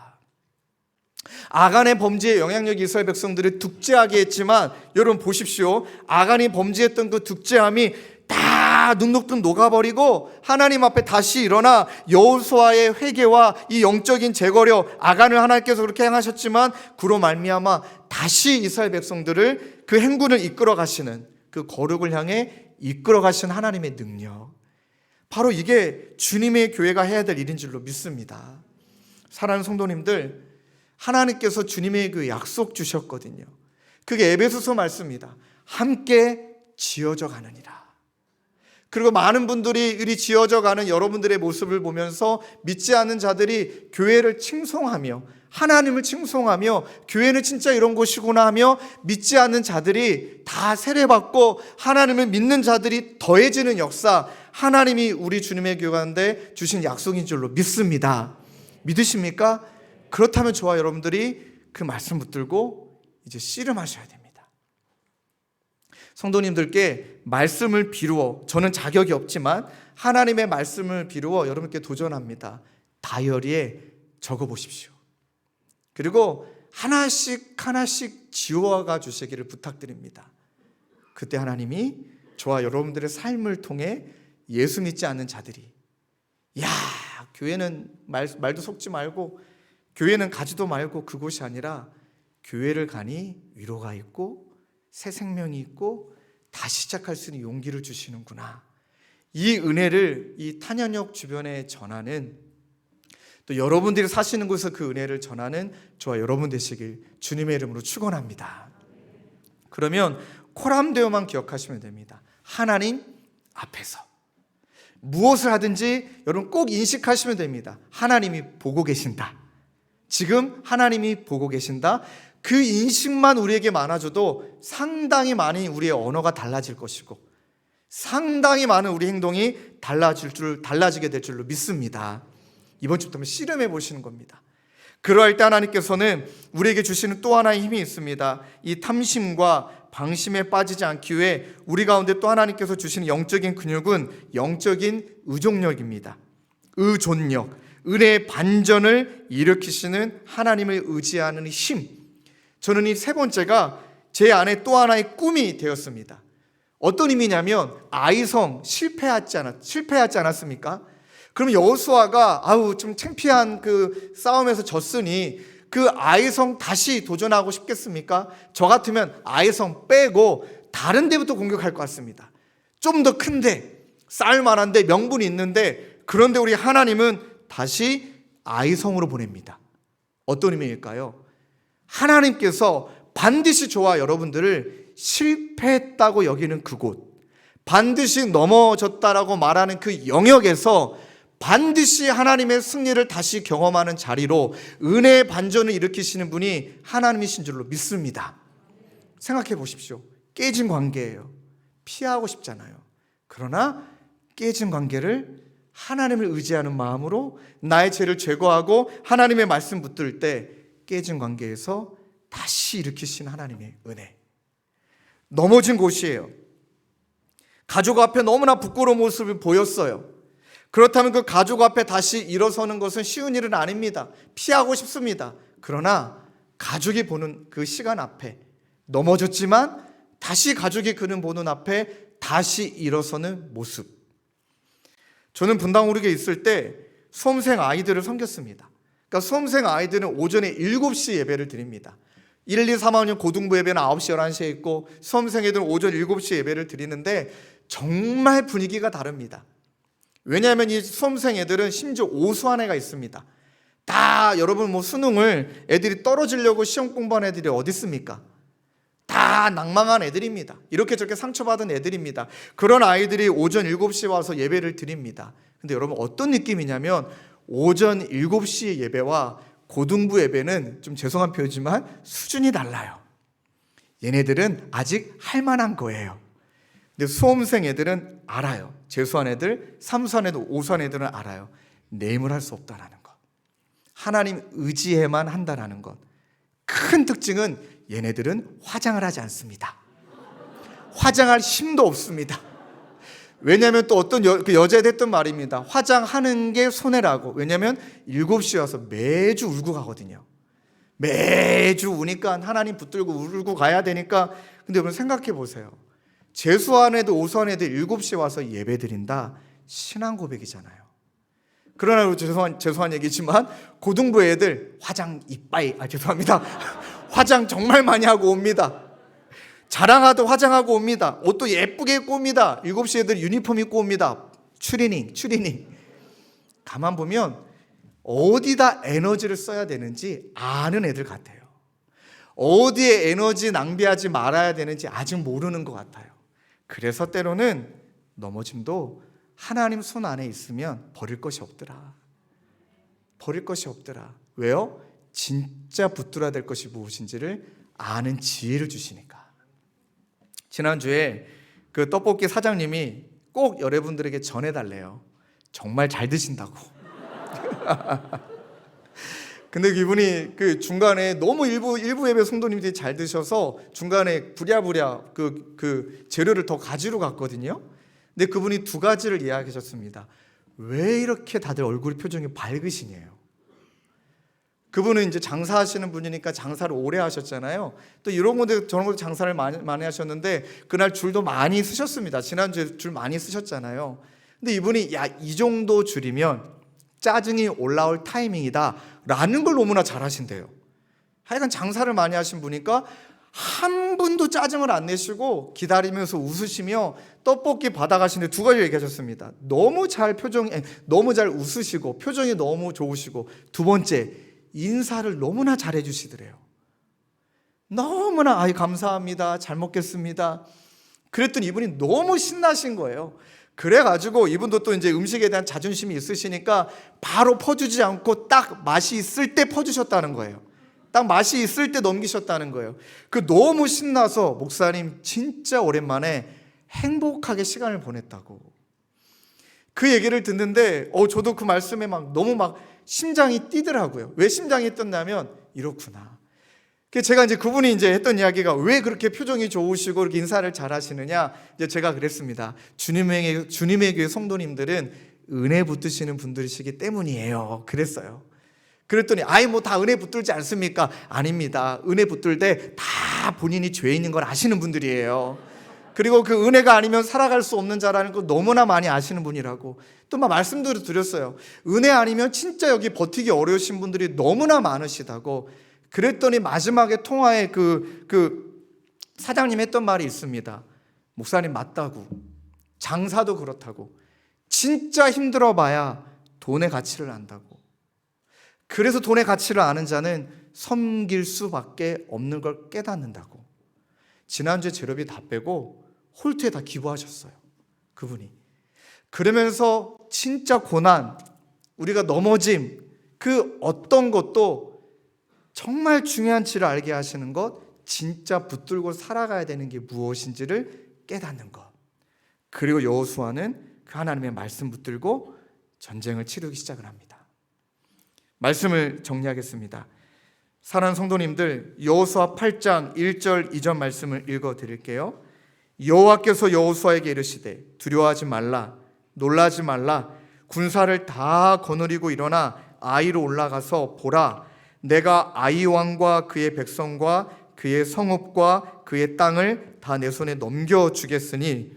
아간의 범죄의 영향력이 이스라엘 백성들을 득죄하게 했지만 여러분 보십시오. 아간이 범죄했던 그 득죄함이 다 다 눅눅 녹아버리고 하나님 앞에 다시 일어나 여호수아의 회개와 이 영적인 재거려, 아간을 하나님께서 그렇게 행하셨지만 그로 말미암아 다시 이스라엘 백성들을 그 행군을 이끌어 가시는, 그 거룩을 향해 이끌어 가시는 하나님의 능력, 바로 이게 주님의 교회가 해야 될 일인 줄로 믿습니다. 사랑하는 성도님들, 하나님께서 주님의 교회 약속 주셨거든요. 그게 에베소서 말씀입니다. 함께 지어져 가느니라. 그리고 많은 분들이 이리 지어져 가는 여러분들의 모습을 보면서 믿지 않는 자들이 교회를 칭송하며, 하나님을 칭송하며, 교회는 진짜 이런 곳이구나 하며 믿지 않는 자들이 다 세례받고 하나님을 믿는 자들이 더해지는 역사, 하나님이 우리 주님의 교회 가운데 주신 약속인 줄로 믿습니다. 믿으십니까? 그렇다면 저와 여러분들이 그 말씀 붙들고 이제 씨름하셔야 됩니다. 성도님들께 말씀을 비루어, 저는 자격이 없지만 하나님의 말씀을 비루어 여러분께 도전합니다. 다이어리에 적어보십시오. 그리고 하나씩 하나씩 지워가 주시기를 부탁드립니다. 그때 하나님이 저와 여러분들의 삶을 통해 예수 믿지 않는 자들이, 야, 교회는 말도 속지 말고, 교회는 가지도 말고, 그곳이 아니라 교회를 가니 위로가 있고 새 생명이 있고 다시 시작할 수 있는 용기를 주시는구나. 이 은혜를 이 탄현역 주변에 전하는, 또 여러분들이 사시는 곳에서 그 은혜를 전하는 저와 여러분 되시길 주님의 이름으로 축원합니다. 그러면 코람데오만 기억하시면 됩니다. 하나님 앞에서 무엇을 하든지 여러분 꼭 인식하시면 됩니다. 하나님이 보고 계신다. 지금 하나님이 보고 계신다. 그 인식만 우리에게 많아져도 상당히 많이 우리의 언어가 달라질 것이고 상당히 많은 우리 행동이 달라지게 될 줄로 믿습니다. 이번 주부터 씨름해 보시는 겁니다. 그러할 때 하나님께서는 우리에게 주시는 또 하나의 힘이 있습니다. 이 탐심과 방심에 빠지지 않기 위해 우리 가운데 또 하나님께서 주시는 영적인 근육은 영적인 의존력입니다. 의존력, 은혜의 반전을 일으키시는 하나님을 의지하는 힘. 저는 이 세 번째가 제 안에 또 하나의 꿈이 되었습니다. 어떤 의미냐면 아이성 실패하지 않았습니까? 그럼 여호수아가 좀 창피한 그 싸움에서 졌으니 그 아이성 다시 도전하고 싶겠습니까? 저 같으면 아이성 빼고 다른 데부터 공격할 것 같습니다. 좀 더 큰데, 쌓을만한데, 명분이 있는데, 그런데 우리 하나님은 다시 아이성으로 보냅니다. 어떤 의미일까요? 하나님께서 반드시 저와 여러분들을 실패했다고 여기는 그곳, 반드시 넘어졌다라고 말하는 그 영역에서 반드시 하나님의 승리를 다시 경험하는 자리로 은혜의 반전을 일으키시는 분이 하나님이신 줄로 믿습니다. 생각해 보십시오. 깨진 관계예요. 피하고 싶잖아요. 그러나 깨진 관계를 하나님을 의지하는 마음으로 나의 죄를 제거하고 하나님의 말씀 붙들 때 깨진 관계에서 다시 일으키신 하나님의 은혜. 넘어진 곳이에요. 가족 앞에 너무나 부끄러운 모습을 보였어요. 그렇다면 그 가족 앞에 다시 일어서는 것은 쉬운 일은 아닙니다. 피하고 싶습니다. 그러나 가족이 보는 그 시간 앞에 넘어졌지만 다시 가족이 그는 보는 앞에 다시 일어서는 모습. 저는 분당오륙에 있을 때 수험생 아이들을 섬겼습니다. 그러니까 수험생 아이들은 오전에 7시 예배를 드립니다. 1, 2, 3학년 고등부 예배는 9시, 11시에 있고 수험생 애들은 오전 7시 예배를 드리는데 정말 분위기가 다릅니다. 왜냐하면 이 수험생 애들은 심지어 오수한 애가 있습니다. 다 여러분 수능을 애들이 떨어지려고 시험 공부하는 애들이 어디 있습니까? 다 낭망한 애들입니다. 이렇게 저렇게 상처받은 애들입니다. 그런 아이들이 오전 7시에 와서 예배를 드립니다. 근데 여러분 어떤 느낌이냐면 오전 7시 예배와 고등부 예배는 좀 죄송한 표현이지만 수준이 달라요. 얘네들은 아직 할만한 거예요. 근데 수험생 애들은 알아요. 재수한 애들, 삼수한 애들, 오수한 애들은 알아요. 내임을 할 수 없다라는 것, 하나님 의지해만 한다라는 것. 큰 특징은 얘네들은 화장을 하지 않습니다. 화장할 힘도 없습니다. 왜냐하면 또 어떤 여자애들 했던 말입니다. 화장하는 게 손해라고. 왜냐하면 7시에 와서 매주 울고 가거든요. 매주 우니까 하나님 붙들고 울고 가야 되니까. 근데 여러분 생각해 보세요. 재수한 애들, 오수한 애들 7시에 와서 예배 드린다. 신앙 고백이잖아요. 그러나 죄송한 얘기지만 고등부 애들 화장 이빠이, 죄송합니다. 화장 정말 많이 하고 옵니다. 자랑하듯 화장하고 옵니다. 옷도 예쁘게 입고 옵니다. 7시 애들 유니폼 입고 옵니다. 추리닝. 가만 보면 어디다 에너지를 써야 되는지 아는 애들 같아요. 어디에 에너지 낭비하지 말아야 되는지 아직 모르는 것 같아요. 그래서 때로는 넘어짐도 하나님 손 안에 있으면 버릴 것이 없더라. 왜요? 진짜 붙들어야 될 것이 무엇인지를 아는 지혜를 주시니까. 지난주에 그 떡볶이 사장님이 꼭 여러분들에게 전해달래요. 정말 잘 드신다고. 근데 이분이 그 중간에 너무 일부 예배 성도님들이 잘 드셔서 중간에 부랴부랴 그 재료를 더 가지러 갔거든요. 근데 그분이 2가지를 이야기하셨습니다. 왜 이렇게 다들 얼굴 표정이 밝으시냐요. 그분은 이제 장사하시는 분이니까 장사를 오래 하셨잖아요. 또 이런 건데 저런 것도 장사를 많이 하셨는데 그날 줄도 많이 쓰셨습니다. 지난주에 줄 많이 쓰셨잖아요. 근데 이분이 이 정도 줄이면 짜증이 올라올 타이밍이다 라는 걸 너무나 잘 하신대요. 하여간 장사를 많이 하신 분이니까 한 분도 짜증을 안 내시고 기다리면서 웃으시며 떡볶이 받아가시는데 2가지 얘기하셨습니다. 너무 잘 웃으시고 표정이 너무 좋으시고, 2번째 인사를 너무나 잘해 주시더래요. 너무나 감사합니다, 잘 먹겠습니다. 그랬더니 이분이 너무 신나신 거예요. 그래가지고 이분도 또 이제 음식에 대한 자존심이 있으시니까 바로 퍼주지 않고 딱 맛이 있을 때 퍼주셨다는 거예요. 딱 맛이 있을 때 넘기셨다는 거예요. 너무 신나서 목사님 진짜 오랜만에 행복하게 시간을 보냈다고. 그 얘기를 듣는데 저도 그 말씀에 너무 심장이 뛰더라고요. 왜 심장이 뛰었냐면 이렇구나. 제가 이제 그분이 이제 했던 이야기가 왜 그렇게 표정이 좋으시고 이렇게 인사를 잘 하시느냐. 이제 제가 그랬습니다. 주님의 교회 성도님들은 은혜 붙드시는 분들이시기 때문이에요. 그랬어요. 그랬더니 다 은혜 붙들지 않습니까? 아닙니다. 은혜 붙들 때 다 본인이 죄 있는 걸 아시는 분들이에요. 그리고 그 은혜가 아니면 살아갈 수 없는 자라는 거 너무나 많이 아시는 분이라고 또 말씀도 드렸어요. 은혜 아니면 진짜 여기 버티기 어려우신 분들이 너무나 많으시다고. 그랬더니 마지막에 통화에 그 사장님 했던 말이 있습니다. 목사님 맞다고. 장사도 그렇다고. 진짜 힘들어 봐야 돈의 가치를 안다고. 그래서 돈의 가치를 아는 자는 섬길 수밖에 없는 걸 깨닫는다고. 지난주에 재료비 다 빼고 홀트에 다 기부하셨어요. 그분이. 그러면서 진짜 고난, 우리가 넘어짐, 그 어떤 것도 정말 중요한지를 알게 하시는 것, 진짜 붙들고 살아가야 되는 게 무엇인지를 깨닫는 것. 그리고 여호수아는 그 하나님의 말씀 붙들고 전쟁을 치르기 시작을 합니다. 말씀을 정리하겠습니다. 사랑하는 성도님들, 여호수아 8장 1절 2절 말씀을 읽어드릴게요. 여호와께서 여호수아에게 이르시되 두려워하지 말라, 놀라지 말라. 군사를 다 거느리고 일어나 아이로 올라가서 보라. 내가 아이 왕과 그의 백성과 그의 성읍과 그의 땅을 다 내 손에 넘겨주었으니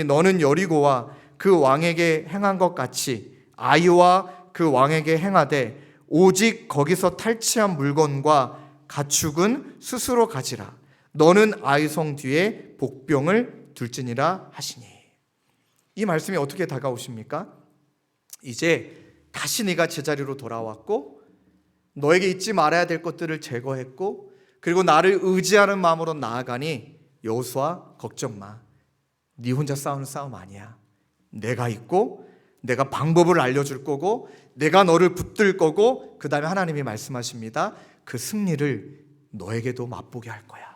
너는 여리고와 그 왕에게 행한 것 같이 아이와 그 왕에게 행하되 오직 거기서 탈취한 물건과 가축은 스스로 가지라. 너는 아이 성 뒤에 복병을 둘지니라 하시니. 이 말씀이 어떻게 다가오십니까? 이제 다시 네가 제자리로 돌아왔고 너에게 잊지 말아야 될 것들을 제거했고 그리고 나를 의지하는 마음으로 나아가니 여호수아 걱정 마. 네 혼자 싸우는 싸움 아니야. 내가 있고 내가 방법을 알려줄 거고 내가 너를 붙들 거고 그 다음에 하나님이 말씀하십니다. 그 승리를 너에게도 맛보게 할 거야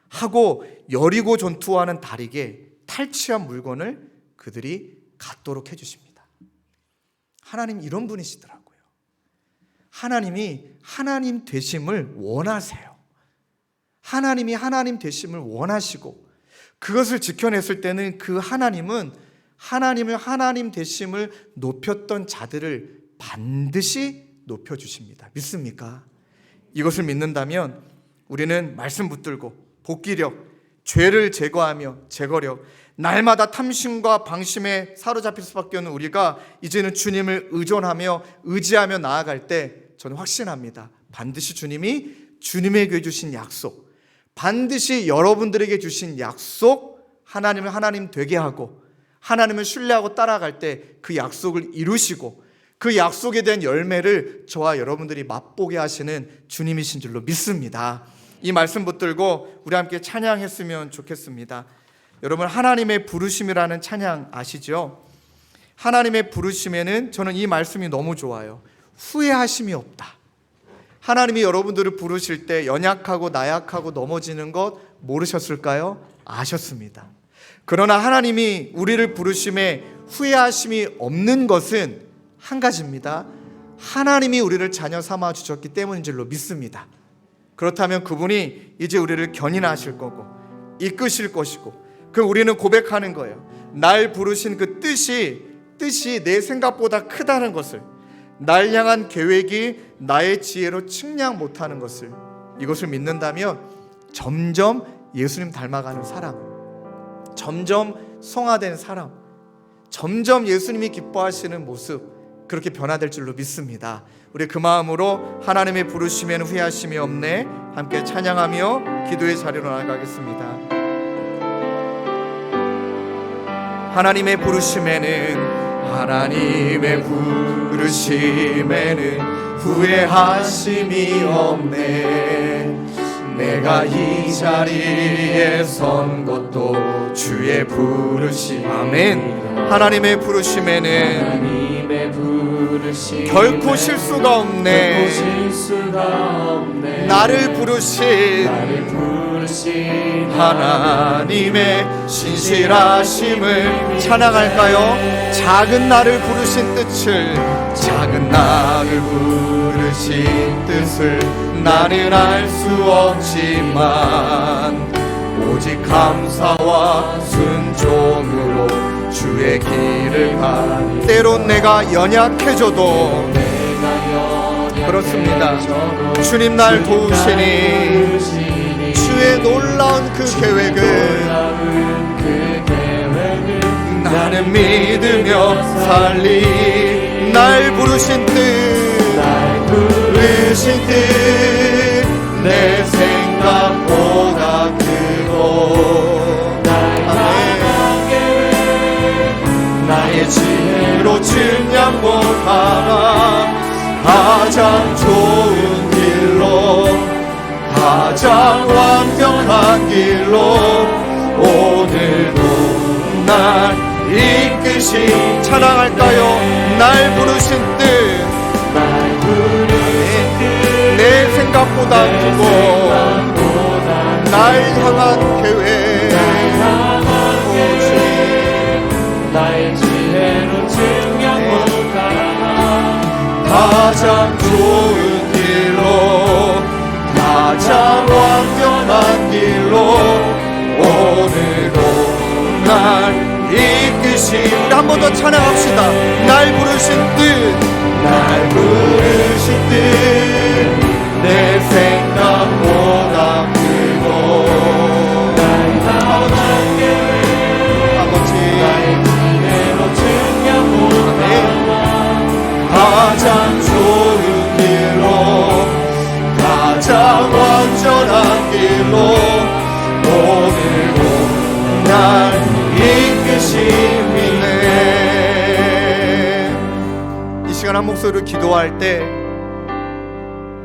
하고 여리고 전투와는 다르게 탈취한 물건을 그들이 갖도록 해주십니다. 하나님 이런 분이시더라고요. 하나님이 하나님 되심을 원하세요. 하나님이 하나님 되심을 원하시고 그것을 지켜냈을 때는 그 하나님은 하나님을 하나님 되심을 높였던 자들을 반드시 높여주십니다. 믿습니까? 이것을 믿는다면 우리는 말씀 붙들고 복기력, 죄를 제거하며 제거력, 날마다 탐심과 방심에 사로잡힐 수밖에 없는 우리가 이제는 주님을 의지하며 나아갈 때 저는 확신합니다. 반드시 주님이 주님에게 주신 약속, 반드시 여러분들에게 주신 약속, 하나님을 하나님 되게 하고 하나님을 신뢰하고 따라갈 때 그 약속을 이루시고 그 약속에 대한 열매를 저와 여러분들이 맛보게 하시는 주님이신 줄로 믿습니다. 이 말씀 붙들고 우리 함께 찬양했으면 좋겠습니다. 여러분, 하나님의 부르심이라는 찬양 아시죠? 하나님의 부르심에는 저는 이 말씀이 너무 좋아요. 후회하심이 없다. 하나님이 여러분들을 부르실 때 연약하고 나약하고 넘어지는 것 모르셨을까요? 아셨습니다. 그러나 하나님이 우리를 부르심에 후회하심이 없는 것은 한 가지입니다. 하나님이 우리를 자녀 삼아 주셨기 때문인 줄로 믿습니다. 그렇다면 그분이 이제 우리를 견인하실 거고 이끄실 것이고, 그 우리는 고백하는 거예요. 날 부르신 그 뜻이 내 생각보다 크다는 것을, 날 향한 계획이 나의 지혜로 측량 못하는 것을, 이것을 믿는다면 점점 예수님 닮아가는 사람, 점점 성화된 사람, 점점 예수님이 기뻐하시는 모습, 그렇게 변화될 줄로 믿습니다. 우리 그 마음으로 하나님의 부르심에는 후회하심이 없네 함께 찬양하며 기도의 자리로 나아가겠습니다. 하나님의 부르심에는 후회하심이 없네. 내가 이 자리에 선 것도 주의 부르심. 아멘. 하나님의 부르심에는 결코 실수가 없네. 나를 부르신 하나님의 신실하심을 찬양할까요? 작은 나를 부르신 뜻을 나는 알 수 없지만 오직 감사와 순종으로 주의 길을 가니, 때론 내가 연약해져도 그렇습니다. 주님 날 도우시니 주의 놀라운 그 계획을 나는 믿으며 살리. 날 부르신 뜻 내 생각보다 크고 나의 지혜로 측량 못하나 가장 좋은 길로, 가장 완벽한 길로 오늘도 날 이끄신 찬양할까요? 날 부르신 뜻, 내 생각보다 크고 날 향한 계획, 나의 지혜로 측량 못하나 가장 좋은 길로, 가장 완전한 길로 오늘도 날 이끄신. 우리 한 번 더 찬양합시다. 날 부르신 뜻 내 생각보다 크고 아버지 나의 지혜로 측량 못하나 가장 좋은 길로, 가장 완전한 길로 오늘도 날 이끄심이네. 이 시간 한 목소리로 기도할 때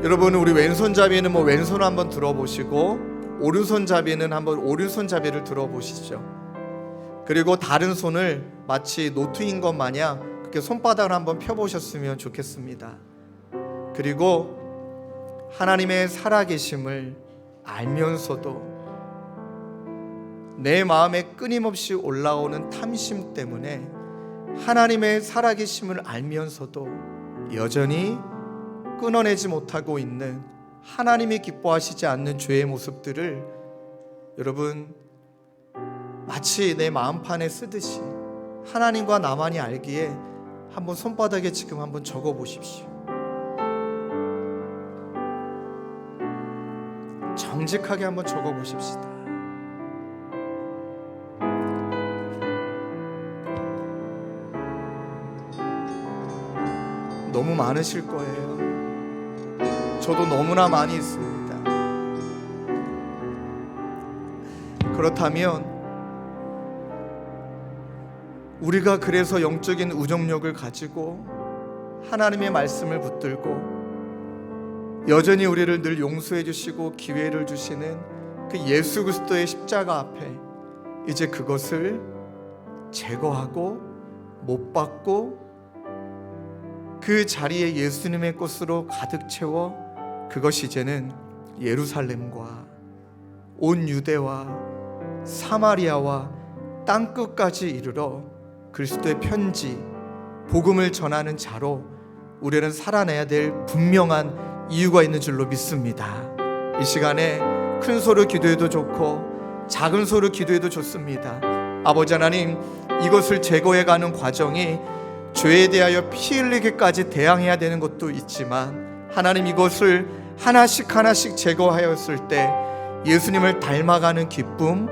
여러분, 우리 왼손잡이는 왼손 한번 들어보시고 오른손잡이는 한번 오른손잡이를 들어보시죠. 그리고 다른 손을 마치 노트인 것 마냥 그렇게 손바닥을 한번 펴보셨으면 좋겠습니다. 그리고 하나님의 살아계심을 알면서도 내 마음에 끊임없이 올라오는 탐심 때문에 하나님의 살아계심을 알면서도 여전히 끊어내지 못하고 있는, 하나님이 기뻐하시지 않는 죄의 모습들을 여러분 마치 내 마음판에 쓰듯이 하나님과 나만이 알기에 한번 손바닥에 지금 한번 적어 보십시오. 정직하게 한번 적어 보십시다. 너무 많으실 거예요. 저도 너무나 많이 있습니다. 그렇다면 우리가 그래서 영적인 우정력을 가지고 하나님의 말씀을 붙들고 여전히 우리를 늘 용서해 주시고 기회를 주시는 그 예수 그리스도의 십자가 앞에 이제 그것을 제거하고 못 받고 그 자리에 예수님의 것으로 가득 채워 그것이 이제는 예루살렘과 온 유대와 사마리아와 땅끝까지 이르러 그리스도의 편지 복음을 전하는 자로 우리는 살아내야 될 분명한 이유가 있는 줄로 믿습니다. 이 시간에 큰 소리로 기도해도 좋고 작은 소리로 기도해도 좋습니다. 아버지 하나님, 이것을 제거해가는 과정이 죄에 대하여 피 흘리기까지 대항해야 되는 것도 있지만 하나님, 이것을 하나씩 제거하였을 때 예수님을 닮아가는 기쁨,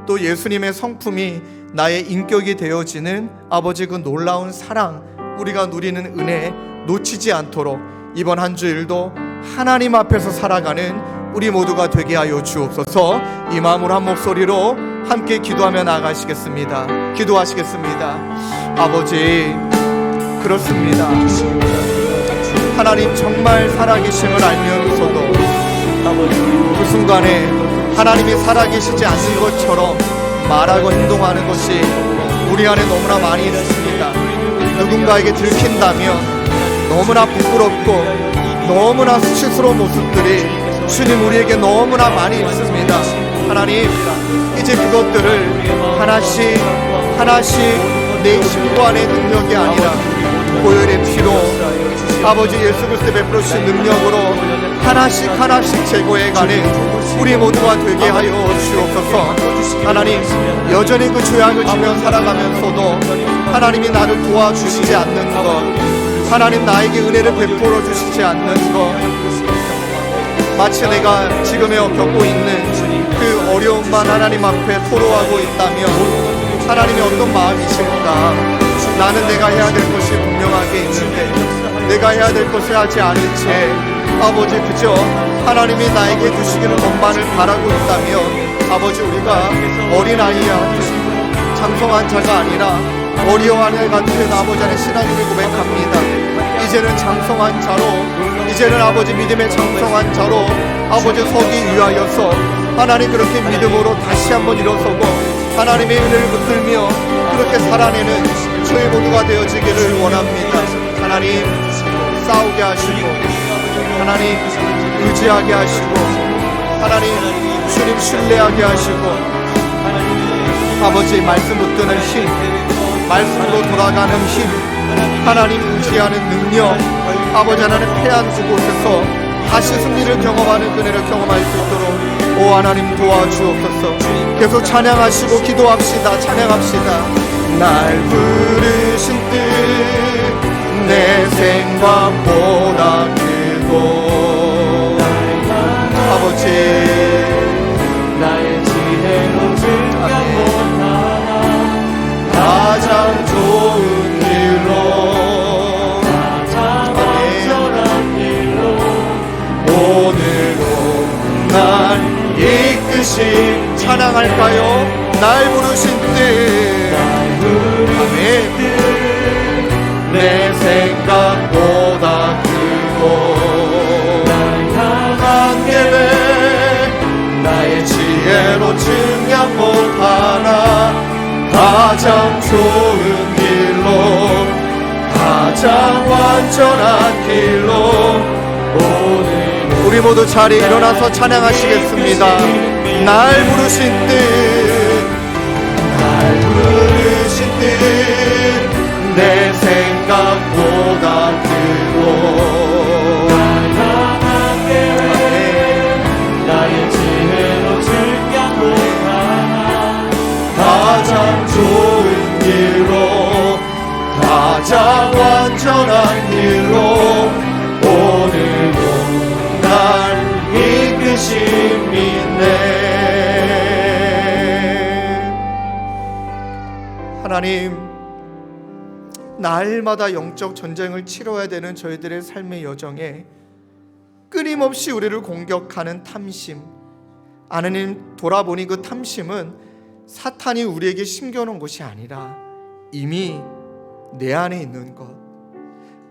또 예수님의 성품이 나의 인격이 되어지는 아버지 그 놀라운 사랑, 우리가 누리는 은혜 놓치지 않도록 이번 한 주일도 하나님 앞에서 살아가는 우리 모두가 되게 하여 주옵소서. 이 마음으로 한 목소리로 함께 기도하며 나아가시겠습니다. 기도하시겠습니다. 아버지, 그렇습니다. 하나님 정말 살아계심을 알면서도 그 순간에 하나님이 살아계시지 않는 것처럼 말하고 행동하는 것이 우리 안에 너무나 많이 있습니다. 누군가에게 들킨다면 너무나 부끄럽고 너무나 수치스러운 모습들이 주님 우리에게 너무나 많이 있습니다. 하나님, 이제 그것들을 하나씩 내 신부 안의 능력이 아니라 보혈의 피로 아버지 예수 그리스도의 베풀어 주신 능력으로 하나씩 제거해가는 우리 모두가 되게 하여 주옵소서. 하나님, 여전히 그 죄악을 지며 살아가면서도 하나님이 나를 도와주시지 않는 것, 하나님 나에게 은혜를 베풀어 주시지 않는 것, 마치 내가 지금 겪고 있는 그 어려움만 하나님 앞에 토로하고 있다면 하나님이 어떤 마음이실까? 나는 내가 해야 될 것이 분명하게 있는데 내가 해야 될 것을 하지 않은 채 아버지 그저 하나님이 나에게 주시기를 것만을 바라고 있다면 아버지, 우리가 어린아이야 장성한 자가 아니라 어려워하는 애 같은 아버지 안에 신앙임을 고백합니다. 이제는 장성한 자로, 이제는 아버지 믿음의 장성한 자로 아버지 서기 위하여서 하나님 그렇게 믿음으로 다시 한번 일어서고 하나님의 은혜를 붙들며 그렇게 살아내는 저희 모두가 되어지기를 원합니다. 하나님, 싸우게 하시고 하나님 의지하게 하시고 하나님 주님 신뢰하게 하시고 아버지 말씀 붙드는 힘, 말씀으로 돌아가는 힘, 하나님 의지하는 능력, 아버지 하나님 패한 그곳에서 다시 승리를 경험하는 은혜를 경험할 수 있도록 오 하나님 도와주옵소서. 계속 찬양하시고 기도합시다. 찬양합시다. 날 부르신 뜻 내 생각보다 크고 아버지 나의 지혜로 증명 못하나 가장 좋은 길로 가장 완전한 길로 오늘도 날 이끄신 찬양할까요? 날 부르신 뜻 아멘. 내 생각보다 크고 난 계획 나의 지혜로 증량 못하나 가장 좋은 길로 가장 완전한 길로 오늘 우리 모두 자리에 일어나서 찬양하시겠습니다. 날 부르신 뜻, 날 부르신 뜻 내 생각보다 크고 나의 계획 나의 지혜로 증명 못하나 가장 좋은 길로 가장 완전한 길로 오늘도 날 이끄심 있네. 하나님, 날마다 영적 전쟁을 치러야 되는 저희들의 삶의 여정에 끊임없이 우리를 공격하는 탐심, 하나님 돌아보니 그 탐심은 사탄이 우리에게 심겨놓은 것이 아니라 이미 내 안에 있는 것,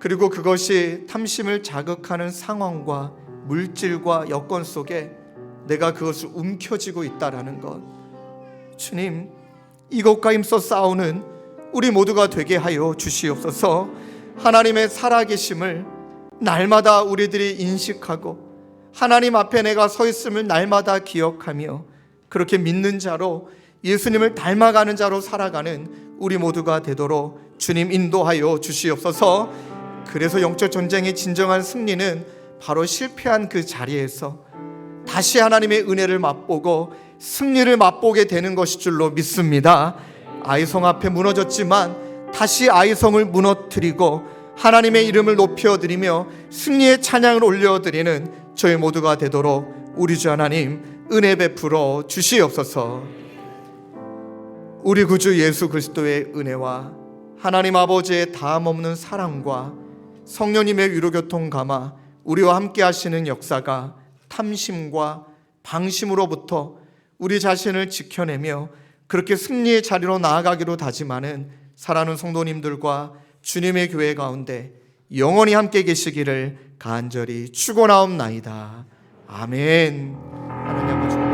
그리고 그것이 탐심을 자극하는 상황과 물질과 여건 속에 내가 그것을 움켜쥐고 있다라는 것. 주님, 이것과 힘써 싸우는 우리 모두가 되게 하여 주시옵소서. 하나님의 살아계심을 날마다 우리들이 인식하고 하나님 앞에 내가 서 있음을 날마다 기억하며 그렇게 믿는 자로, 예수님을 닮아가는 자로 살아가는 우리 모두가 되도록 주님 인도하여 주시옵소서. 그래서 영적 전쟁의 진정한 승리는 바로 실패한 그 자리에서 다시 하나님의 은혜를 맛보고 승리를 맛보게 되는 것일 줄로 믿습니다. 아이성 앞에 무너졌지만 다시 아이성을 무너뜨리고 하나님의 이름을 높여드리며 승리의 찬양을 올려드리는 저희 모두가 되도록 우리 주 하나님 은혜 베풀어 주시옵소서. 우리 구주 예수 그리스도의 은혜와 하나님 아버지의 다함없는 사랑과 성령님의 위로교통 감화, 우리와 함께 하시는 역사가 탐심과 방심으로부터 우리 자신을 지켜내며 그렇게 승리의 자리로 나아가기로 다짐하는 사랑하는 성도님들과 주님의 교회 가운데 영원히 함께 계시기를 간절히 축원하옵나이다. 아멘. 하나님 아버지